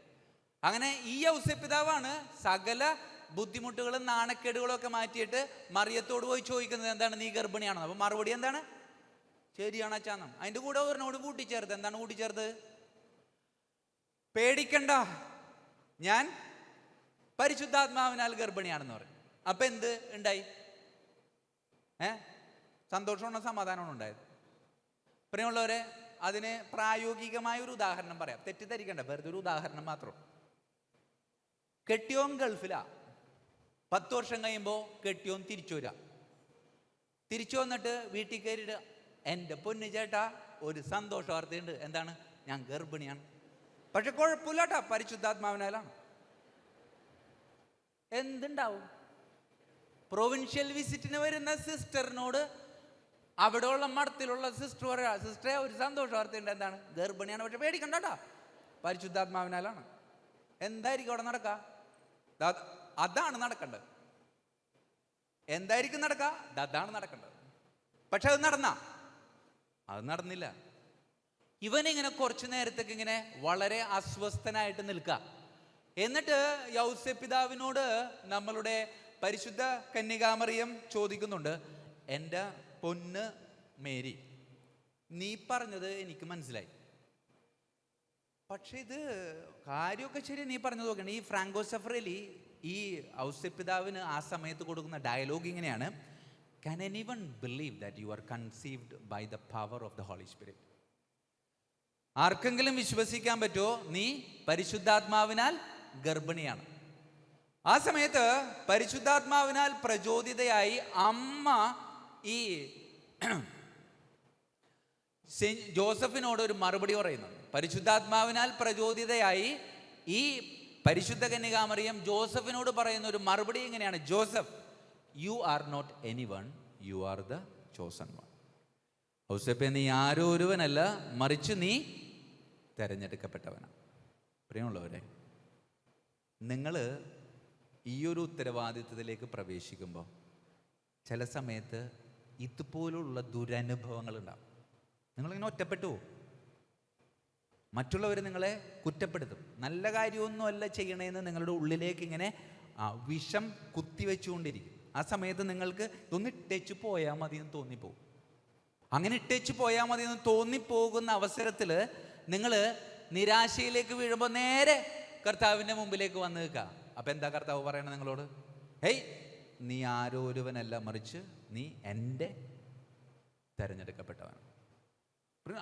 അങ്ങനെ ഈ ഔസേപ്പിതാവാണ് സകല ബുദ്ധിമുട്ടുകളും നാണക്കേടുകളും ഒക്കെ മാറ്റിയിട്ട് മറിയത്തോട് പോയി ചോദിക്കുന്നത്, എന്താണ് നീ ഗർഭിണിയാണോ? അപ്പൊ മറുപടി എന്താണ്? ശരിയാണ് അച്ചാന്നും. അതിന്റെ കൂടെ ഒരെണ്ണോട് കൂട്ടിച്ചേർത്ത്. എന്താണ് കൂട്ടിച്ചേർത്ത്? പേടിക്കണ്ട, ഞാൻ പരിശുദ്ധാത്മാവിനാൽ ഗർഭിണിയാണെന്ന് പറയും. അപ്പൊ എന്ത് ഉണ്ടായി? സന്തോഷമാണോ സമാധാനമാണോ ഉണ്ടായത്? പ്രിയമുള്ളവരെ, അതിന് പ്രായോഗികമായ ഒരു ഉദാഹരണം പറയാം. തെറ്റിദ്ധരിക്കണ്ട, വെറുതെ ഒരു ഉദാഹരണം മാത്രം. കെട്ടിയോൻ ഗൾഫിലാ. 10 വർഷം കഴിയുമ്പോൾ കെട്ടിയോൻ തിരിച്ചു വരിക. തിരിച്ചു വന്നിട്ട് വീട്ടിൽ കയറിയിട്ട്, എൻ്റെ പൊന്നു ചേട്ടാ ഒരു സന്തോഷ വാർത്തയുണ്ട്. എന്താണ്? ഞാൻ ഗർഭിണിയാണ്. പക്ഷെ കുഴപ്പമില്ല കേട്ടാ, പരിശുദ്ധാത്മാവിനാലാണ്. എന്തുണ്ടാവും? പ്രൊവിൻഷ്യൽ വിസിറ്റിന് വരുന്ന സിസ്റ്ററിനോട് അവിടെയുള്ള മഠത്തിലുള്ള സിസ്റ്റർ പറയാ, സിസ്റ്ററെ ഒരു സന്തോഷ വാർത്തയുണ്ട്. എന്താണ്? ഗർഭിണിയാണ്. പക്ഷെ പേടിക്കണ്ട കേട്ടാ, പരിശുദ്ധാത്മാവിനാലാണ്. എന്തായിരിക്കും അവിടെ നടക്കുക? അതാണ് നടക്കേണ്ടത്. എന്തായിരിക്കും നടക്കുക? അതാണ് നടക്കേണ്ടത്. പക്ഷെ അത് നടന്നില്ല. ഇവനിങ്ങനെ കുറച്ചു നേരത്തേക്ക് ഇങ്ങനെ വളരെ അസ്വസ്ഥനായിട്ട് നിൽക്കുക. എന്നിട്ട് ഔസേപ്പിതാവിനോട് നമ്മളുടെ പരിശുദ്ധ കന്യകാമറിയം ചോദിക്കുന്നുണ്ട്, എൻ്റെ പൊന്ന് മേരി, നീ പറഞ്ഞത് എനിക്ക് മനസ്സിലായി, പക്ഷെ ഇത് കാര്യമൊക്കെ ശരി, നീ പറഞ്ഞു നോക്കണം. ഈ ഫ്രാങ്കോ സഫറേലി ഈ ഔസേപ്പിതാവിന് ആ സമയത്ത് കൊടുക്കുന്ന ഡയലോഗ് ഇങ്ങനെയാണ്: Can anyone believe that you are conceived by the power of the Holy Spirit? ആർക്കെങ്കിലും വിശ്വസിക്കാൻ പറ്റുമോ നീ പരിശുദ്ധാത്മാവിനാൽ ഗർഭിണിയാണ്? ആ സമയത്ത് പരിശുദ്ധാത്മാവിനാൽ പ്രചോദിതയായി അമ്മ ഈ ജോസഫിനോട് ഒരു മറുപടി പറയുന്നു. പരിശുദ്ധാത്മാവിനാൽ പ്രചോദിതയായി ഈ പരിശുദ്ധ കന്യകാമറിയം ജോസഫിനോട് പറയുന്ന ഒരു മറുപടി ഇങ്ങനെയാണ്: Joseph, you are not anyone, you are the chosen one. ഔസേപ്പേ, നീ ആരോ ഒരുവനല്ല, മറിച്ച് നീ തിരഞ്ഞെടുക്കപ്പെട്ടവനാണ്. പ്രിയമുള്ളവരെ, നിങ്ങൾ ഈ ഒരു ഉത്തരവാദിത്വത്തിലേക്ക് പ്രവേശിക്കുമ്പോൾ ചില സമയത്ത് ഇതുപോലുള്ള ദുരനുഭവങ്ങൾ ഉണ്ടാവും. നിങ്ങളിങ്ങനെ ഒറ്റപ്പെട്ടു, മറ്റുള്ളവർ നിങ്ങളെ കുറ്റപ്പെടുത്തും. നല്ല കാര്യമൊന്നുമല്ല ചെയ്യണേന്ന് നിങ്ങളുടെ ഉള്ളിലേക്ക് ഇങ്ങനെ വിഷം കുത്തിവെച്ചുകൊണ്ടിരിക്കും. ആ സമയത്ത് നിങ്ങൾക്ക് ഇതൊന്ന് ഇട്ടേച്ച് പോയാൽ മതി എന്ന് തോന്നിപ്പോകും. അങ്ങനെ ഇട്ടേച്ച് പോയാൽ മതി എന്ന് തോന്നിപ്പോകുന്ന അവസരത്തിൽ നിങ്ങൾ നിരാശയിലേക്ക് വീഴുമ്പോൾ നേരെ കർത്താവിൻ്റെ മുമ്പിലേക്ക് വന്ന് നിൽക്കുക. അപ്പം എന്താ കർത്താവ് പറയണത് നിങ്ങളോട്? ഹേയ്, നീ ആരോ ഒരുവനല്ല, മറിച്ച് നീ എൻ്റെ തിരഞ്ഞെടുക്കപ്പെട്ടവനാണ്.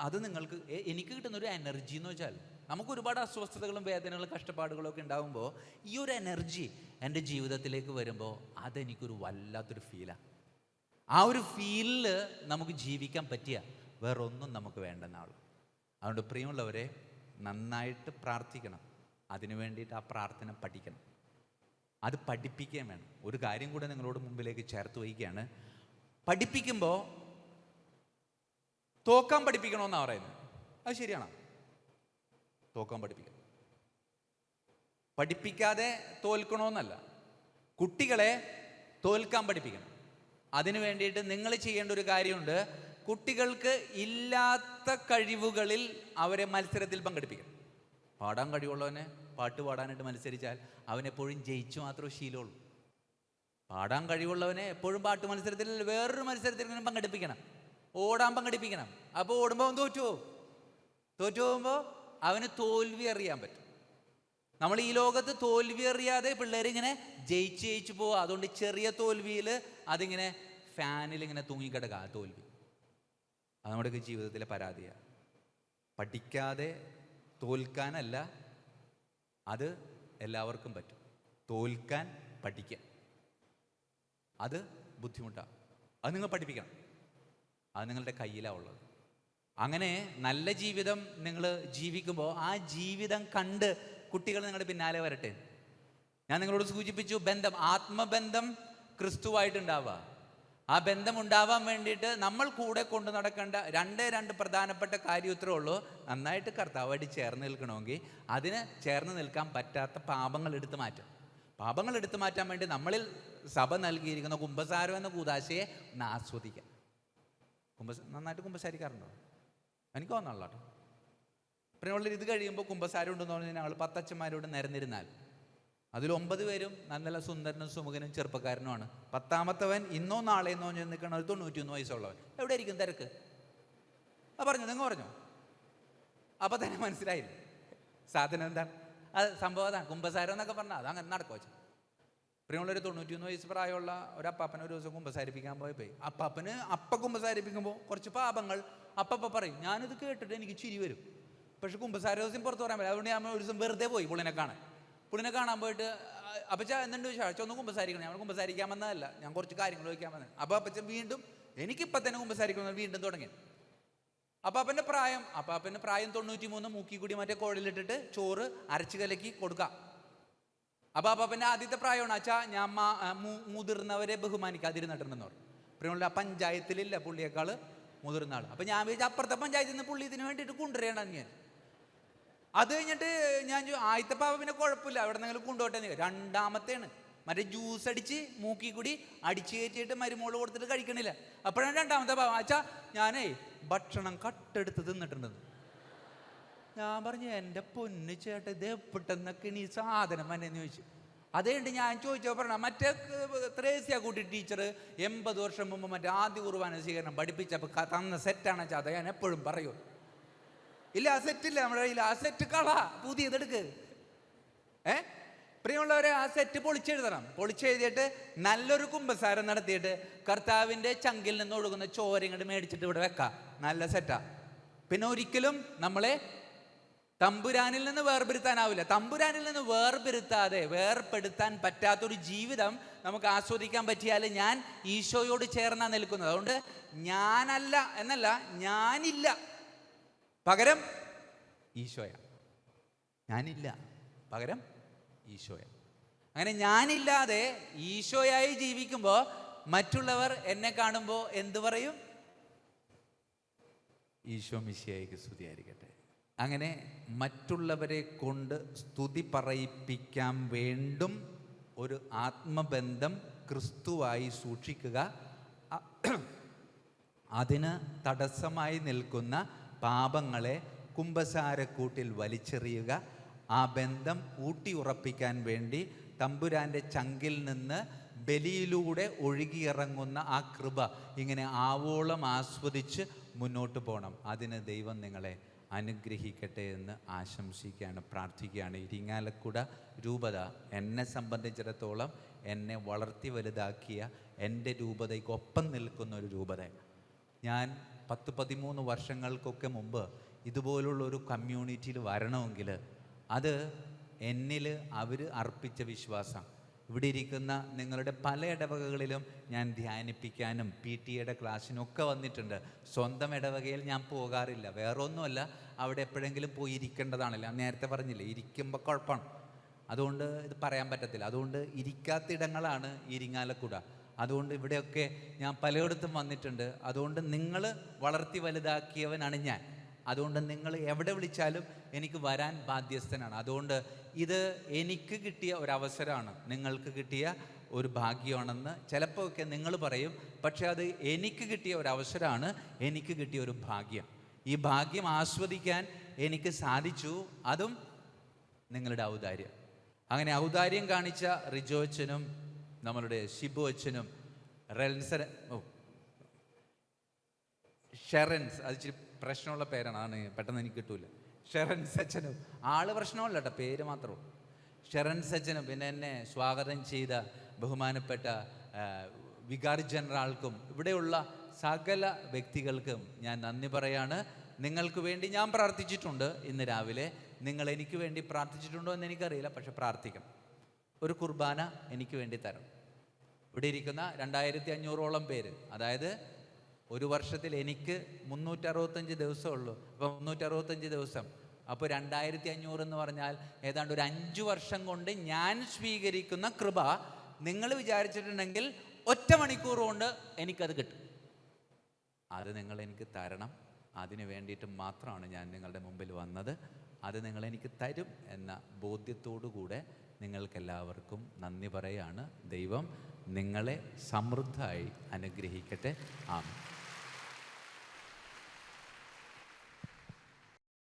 അത് നിങ്ങൾക്ക് എനിക്ക് കിട്ടുന്നൊരു എനർജി എന്ന് വെച്ചാൽ, നമുക്ക് ഒരുപാട് അസ്വസ്ഥതകളും വേദനകളും കഷ്ടപ്പാടുകളും ഒക്കെ ഉണ്ടാകുമ്പോൾ ഈ ഒരു എനർജി എൻ്റെ ജീവിതത്തിലേക്ക് വരുമ്പോൾ അതെനിക്കൊരു വല്ലാത്തൊരു ഫീലാണ്. ആ ഒരു ഫീലിൽ നമുക്ക് ജീവിക്കാൻ പറ്റിയ വേറൊന്നും നമുക്ക് വേണ്ടെന്നാണ്. അതുകൊണ്ട് പ്രിയമുള്ളവരെ, നന്നായിട്ട് പ്രാർത്ഥിക്കണം. അതിനു വേണ്ടിയിട്ട് ആ പ്രാർത്ഥന പഠിക്കണം, അത് പഠിപ്പിക്കുകയും വേണം. ഒരു കാര്യം കൂടെ നിങ്ങളോട് മുമ്പിലേക്ക് ചേർത്ത് വയ്ക്കുകയാണ്. പഠിപ്പിക്കുമ്പോൾ തോക്കാൻ പഠിപ്പിക്കണമെന്നാണ് പറയുന്നത്. അത് ശരിയാണോ? തോക്കാൻ പഠിപ്പിക്കണം. പഠിപ്പിക്കാതെ തോൽക്കണമെന്നല്ല, കുട്ടികളെ തോൽക്കാൻ പഠിപ്പിക്കണം. അതിനു വേണ്ടിയിട്ട് നിങ്ങൾ ചെയ്യേണ്ട ഒരു കാര്യമുണ്ട്. കുട്ടികൾക്ക് ഇല്ലാത്ത കഴിവുകളിൽ അവരെ മത്സരത്തിൽ പങ്കെടുപ്പിക്കണം. പാടാൻ കഴിവുള്ളവനെ പാട്ട് പാടാനായിട്ട് മത്സരിച്ചാൽ അവനെപ്പോഴും ജയിച്ചു മാത്രമേ ശീലമുള്ളൂ. പാടാൻ കഴിവുള്ളവനെ എപ്പോഴും പാട്ട് മത്സരത്തിൽ വേറൊരു മത്സരത്തിൽ പങ്കെടുപ്പിക്കണം, ഓടാൻ പങ്കെടുപ്പിക്കണം. അപ്പോൾ ഓടുമ്പോൾ അവൻ തോറ്റു പോകുമ്പോൾ അവന് തോൽവി അറിയാൻ പറ്റും. നമ്മൾ ഈ ലോകത്ത് തോൽവി അറിയാതെ പിള്ളേരിങ്ങനെ ജയിച്ചു പോവുക. അതുകൊണ്ട് ചെറിയ തോൽവിയിൽ അതിങ്ങനെ ഫാനിൽ ഇങ്ങനെ തൂങ്ങിക്കിടക്കുക. ആ തോൽവി അത് നമ്മുടെയൊക്കെ ജീവിതത്തിലെ പരാതിയാണ്. പഠിക്കാതെ തോൽക്കാനല്ല, അത് എല്ലാവർക്കും പറ്റും. തോൽക്കാൻ പഠിക്കുക, അത് ബുദ്ധിമുട്ടാണ്. അത് നിങ്ങൾ പഠിപ്പിക്കണം. അത് നിങ്ങളുടെ കയ്യിലാണ് ഉള്ളത്. അങ്ങനെ നല്ല ജീവിതം നിങ്ങൾ ജീവിക്കുമ്പോൾ ആ ജീവിതം കണ്ട് കുട്ടികൾ നിങ്ങളുടെ പിന്നാലെ വരട്ടെ. ഞാൻ നിങ്ങളോട് സൂചിപ്പിച്ചു, ബന്ധം, ആത്മബന്ധം ക്രിസ്തുവായിട്ടുണ്ടാവുക. ആ ബന്ധം ഉണ്ടാവാൻ വേണ്ടിയിട്ട് നമ്മൾ കൂടെ കൊണ്ടു നടക്കേണ്ട രണ്ട് പ്രധാനപ്പെട്ട കാര്യം ഇത്രേ ഉള്ളൂ. നന്നായിട്ട് കർത്താവായിട്ട് ചേർന്ന് നിൽക്കണമെങ്കിൽ അതിന് ചേർന്ന് നിൽക്കാൻ പറ്റാത്ത പാപങ്ങൾ എടുത്തു മാറ്റും. പാപങ്ങൾ എടുത്തു മാറ്റാൻ വേണ്ടി നമ്മളിൽ സഭ നൽകിയിരിക്കുന്ന കുമ്പസാരം എന്ന കൂദാശയെ ഒന്ന് ആസ്വദിക്കാം. നന്നായിട്ട് കുമ്പസാരിക്കാറുണ്ടോ? എനിക്ക് തോന്നാനുള്ള കേട്ടോ. പിന്നെ ഇത് കഴിയുമ്പോൾ കുമ്പസാരം ഉണ്ടെന്ന് പറഞ്ഞാൽ ഞങ്ങൾ 10 അച്ഛന്മാരോട് നിരന്നിരുന്നാൽ അതിൽ 9 പേരും നല്ല സുന്ദരനും സുമുഖനും ചെറുപ്പക്കാരനുമാണ്. 10ാമത്തവൻ ഇന്നോ നാളെയെന്നോ നിൽക്കണ ഒരു 91 വയസ്സുള്ളവൻ. എവിടെ ആയിരിക്കും തിരക്ക്? നിങ്ങൾ പറഞ്ഞു. അപ്പം തന്നെ മനസ്സിലായില്ല സാധനം എന്താണ്. അത് സംഭവം അതാണ്. കുമ്പസാരം എന്നൊക്കെ പറഞ്ഞാൽ അത് അങ്ങനെ നടക്കുക വെച്ചാൽ. പ്രിയമുള്ളൊരു 91 വയസ്സ് പ്രായമുള്ള ഒരു അപ്പാപ്പനെ ഒരു ദിവസം കുമ്പസാരിപ്പിക്കാൻ പോയി. അപ്പാപ്പന് കുമ്പസാരിപ്പിക്കുമ്പോൾ കുറച്ച് പാപങ്ങൾ അപ്പ പറയും. ഞാനിത് കേട്ടിട്ട് എനിക്ക് ചിരി വരും, പക്ഷെ കുമ്പസാര ദിവസം പുറത്ത് പറയാൻ പറ്റില്ല. അതുകൊണ്ട് ഞാൻ ഒരു ദിവസം വെറുതെ പോയി പുള്ളിനെ കാണാൻ പോയിട്ട്, അപ്പച്ച എന്തുണ്ട് ചോദിച്ചാൽ ഒന്ന് കുമ്പസാരിക്കണം. ഞാൻ കുമ്പസാരിക്കാമെന്നല്ല, ഞാൻ കുറച്ച് കാര്യങ്ങൾ ചോദിക്കാൻ വന്നത്. അപ്പോൾ അപ്പച്ചൻ വീണ്ടും എനിക്കിപ്പം തന്നെ കുമ്പസാരിക്കണം വീണ്ടും തുടങ്ങി. അപ്പാപ്പൻ്റെ പ്രായം 93, മൂക്കി കൂടി മറ്റേ കുഴലിട്ടിട്ട് ചോറ് അരച്ച് കലക്കി കൊടുക്കാം. അപ്പോൾ അപ്പാപ്പൻ്റെ ആദ്യത്തെ പ്രായമാണ്, അച്ഛാ ഞാൻ മുതിർന്നവരെ ബഹുമാനിക്കാതിരുന്നിട്ടുണ്ടെന്ന് പറഞ്ഞു. പിന്നെ ആ പഞ്ചായത്തിലില്ല പുള്ളിയേക്കാൾ മുതിർന്ന ആൾ. അപ്പം ഞാൻ വിചാരിച്ച അപ്പുറത്തെ പഞ്ചായത്തിൽ നിന്ന് പുള്ളി ഇതിന് വേണ്ടിയിട്ട് കൊണ്ടുവരികയാണ് ഞാൻ. അത് കഴിഞ്ഞിട്ട് ഞാൻ ആദ്യത്തെ പാവ പിന്നെ കുഴപ്പമില്ല, അവിടെ നിങ്ങൾ കൊണ്ടുപോട്ടെ. 2ാമത്തെയാണ് മറ്റേ ജ്യൂസ് അടിച്ച് മൂക്കി കൂടി അടിച്ച് കയറ്റിയിട്ട് മരുമോള് കൊടുത്തിട്ട് കഴിക്കണില്ല. അപ്പോഴാണ് 2ാമത്തെ പാവം, അച്ഛാ ഞാനേ ഭക്ഷണം കട്ടെടുത്ത് തിന്നിട്ടുണ്ടെന്ന്. ഞാൻ പറഞ്ഞു, എൻ്റെ പൊന്നു ചേട്ടാ ഇത് എപ്പിട്ടെന്നൊക്കെ ഈ സാധനം എന്നു ചോദിച്ചു. അതേണ്ട് ഞാൻ ചോദിച്ചോ പറഞ്ഞ മറ്റേ ത്രേസ്യ കൂട്ടി ടീച്ചർ 80 വർഷം മുമ്പ് മറ്റേ ആദ്യ കുർബാന സ്വീകരണം പഠിപ്പിച്ചപ്പോൾ തന്ന സെറ്റാണ് ചാത. ഞാൻ എപ്പോഴും പറയൂ, ഇല്ല ആ സെറ്റില്ല നമ്മുടെ കയ്യിൽ, ആ സെറ്റ് കള പുതിയതെടുക്ക്. പ്രിയമുള്ളവരെ, ആ സെറ്റ് പൊളിച്ചെഴുതിയിട്ട് നല്ലൊരു കുമ്പസാരം നടത്തിയിട്ട് കർത്താവിൻ്റെ ചങ്കിൽ നിന്ന് ഒഴുകുന്ന ചോര ഇങ്ങോട്ട് മേടിച്ചിട്ട് ഇവിടെ വെക്കാം. നല്ല സെറ്റാ. പിന്നെ ഒരിക്കലും നമ്മളെ തമ്പുരാനിൽ നിന്ന് വേർപെടുത്താനാവില്ല. തമ്പുരാനിൽ നിന്ന് വേർപെടുത്താൻ പറ്റാത്തൊരു ജീവിതം നമുക്ക് ആസ്വദിക്കാൻ പറ്റിയാൽ ഞാൻ ഈശോയോട് ചേർന്നാണ് നിൽക്കുന്നത്. അതുകൊണ്ട് ഞാനല്ല എന്നല്ല, ഞാനില്ല, പകരം ഈശോയ. ഞാനില്ല, പകരം ഈശോയ. അങ്ങനെ ഞാനില്ലാതെ ഈശോയായി ജീവിക്കുമ്പോൾ മറ്റുള്ളവർ എന്നെ കാണുമ്പോൾ എന്തു പറയും? ഈശോ മിശിഹായ്ക്ക് സ്തുതിയായിരിക്കട്ടെ. അങ്ങനെ മറ്റുള്ളവരെ കൊണ്ട് സ്തുതി പറയിപ്പിക്കാൻ വേണ്ടും ഒരു ആത്മബന്ധം ക്രിസ്തുവായി സൂക്ഷിക്കുക. അതിന് തടസ്സമായി നിൽക്കുന്ന പാപങ്ങളെ കുമ്പസാരക്കൂട്ടിൽ വലിച്ചെറിയുക. ആ ബന്ധം ഊട്ടിയുറപ്പിക്കാൻ വേണ്ടി തമ്പുരാൻ്റെ ചങ്കിൽ നിന്ന് ബലിയിലൂടെ ഒഴുകിയിറങ്ങുന്ന ആ കൃപ ഇങ്ങനെ ആവോളം ആസ്വദിച്ച് മുന്നോട്ട് പോകണം. അതിന് ദൈവം നിങ്ങളെ അനുഗ്രഹിക്കട്ടെ എന്ന് ആശംസിക്കുകയാണ്, പ്രാർത്ഥിക്കുകയാണ്. ഇരിങ്ങാലക്കുട രൂപത എന്നെ സംബന്ധിച്ചിടത്തോളം എന്നെ വളർത്തി വലുതാക്കിയ എൻ്റെ രൂപതയ്ക്കൊപ്പം നിൽക്കുന്ന ഒരു രൂപത. ഞാൻ 10-13 വർഷങ്ങൾക്കൊക്കെ മുമ്പ് ഇതുപോലുള്ളൊരു കമ്മ്യൂണിറ്റിയിൽ വരണമെങ്കിൽ അത് എന്നിൽ അവർ അർപ്പിച്ച വിശ്വാസം. ഇവിടെ ഇരിക്കുന്ന നിങ്ങളുടെ പല ഇടവകകളിലും ഞാൻ ധ്യാനിപ്പിക്കാനും PTA ക്ലാസ്സിനൊക്കെ വന്നിട്ടുണ്ട്. സ്വന്തം ഇടവകയിൽ ഞാൻ പോകാറില്ല, വേറെ ഒന്നുമല്ല, അവിടെ എപ്പോഴെങ്കിലും പോയി ഇരിക്കേണ്ടതാണല്ലോ. ഞാൻ നേരത്തെ പറഞ്ഞില്ലേ, ഇരിക്കുമ്പോൾ കുഴപ്പമാണ്, അതുകൊണ്ട് ഇത് പറയാൻ പറ്റത്തില്ല. അതുകൊണ്ട് ഇരിക്കാത്ത ഇടങ്ങളാണ് ഇരിങ്ങാലക്കുട. അതുകൊണ്ട് ഇവിടെയൊക്കെ ഞാൻ പലയിടത്തും വന്നിട്ടുണ്ട്. അതുകൊണ്ട് നിങ്ങൾ വളർത്തി വലുതാക്കിയവനാണ് ഞാൻ. അതുകൊണ്ട് നിങ്ങൾ എവിടെ വിളിച്ചാലും എനിക്ക് വരാൻ ബാധ്യസ്ഥനാണ്. അതുകൊണ്ട് ഇത് എനിക്ക് കിട്ടിയ ഒരവസരമാണ്, നിങ്ങൾക്ക് കിട്ടിയ ഒരു ഭാഗ്യമാണെന്ന് ചിലപ്പോൾ ഒക്കെ നിങ്ങൾ പറയും. പക്ഷെ അത് എനിക്ക് കിട്ടിയ ഒരവസരമാണ്, എനിക്ക് കിട്ടിയ ഒരു ഭാഗ്യം. ഈ ഭാഗ്യം ആസ്വദിക്കാൻ എനിക്ക് സാധിച്ചു, അതും നിങ്ങളുടെ ഔദാര്യം. അങ്ങനെ ഔദാര്യം കാണിച്ച റിജോ അച്ഛനും നമ്മളുടെ ഷിബു അച്ഛനും ഷെറൻസ്, അത് ഇച്ചിരി പ്രശ്നമുള്ള പേരാണ്, ആണ് പെട്ടെന്ന് എനിക്ക് കിട്ടൂല. ഷെറൻസ് അച്ഛനും, ആള് പ്രശ്നമല്ല കേട്ടോ, പേര് മാത്രം. ഷെറൻസ് അച്ഛനും പിന്നെ എന്നെ സ്വാഗതം ചെയ്ത ബഹുമാനപ്പെട്ട വികാരി ജനറാൾക്കും ഇവിടെയുള്ള സകല വ്യക്തികൾക്കും ഞാൻ നന്ദി പറയാണ്. നിങ്ങൾക്ക് വേണ്ടി ഞാൻ പ്രാർത്ഥിച്ചിട്ടുണ്ട് ഇന്ന് രാവിലെ. നിങ്ങൾ എനിക്ക് വേണ്ടി പ്രാർത്ഥിച്ചിട്ടുണ്ടോ എന്ന് എനിക്കറിയില്ല, പക്ഷെ പ്രാർത്ഥിക്കണം. ഒരു കുർബാന എനിക്ക് വേണ്ടി തരണം. ഇവിടെ ഇരിക്കുന്ന 2500ഓളം പേര്, അതായത് ഒരു വർഷത്തിൽ എനിക്ക് 365 ദിവസമുള്ളൂ. അപ്പോൾ 365 ദിവസം, അപ്പോൾ 2500 എന്ന് പറഞ്ഞാൽ ഏതാണ്ട് ഒരു 5 വർഷം കൊണ്ട് ഞാൻ സ്വീകരിക്കുന്ന കൃപ നിങ്ങൾ വിചാരിച്ചിട്ടുണ്ടെങ്കിൽ 1 മണിക്കൂർ കൊണ്ട് എനിക്കത് കിട്ടും. അത് നിങ്ങൾ എനിക്ക് തരണം. അതിന് വേണ്ടിയിട്ട് മാത്രമാണ് ഞാൻ നിങ്ങളുടെ മുമ്പിൽ വന്നത്. അത് നിങ്ങളെനിക്ക് തരും എന്ന ബോധ്യത്തോടു കൂടെ നിങ്ങൾക്കെല്ലാവർക്കും നന്ദി പറയാണ്. ദൈവം നിങ്ങളെ സമൃദ്ധമായി അനുഗ്രഹിക്കട്ടെ. ആമേൻ.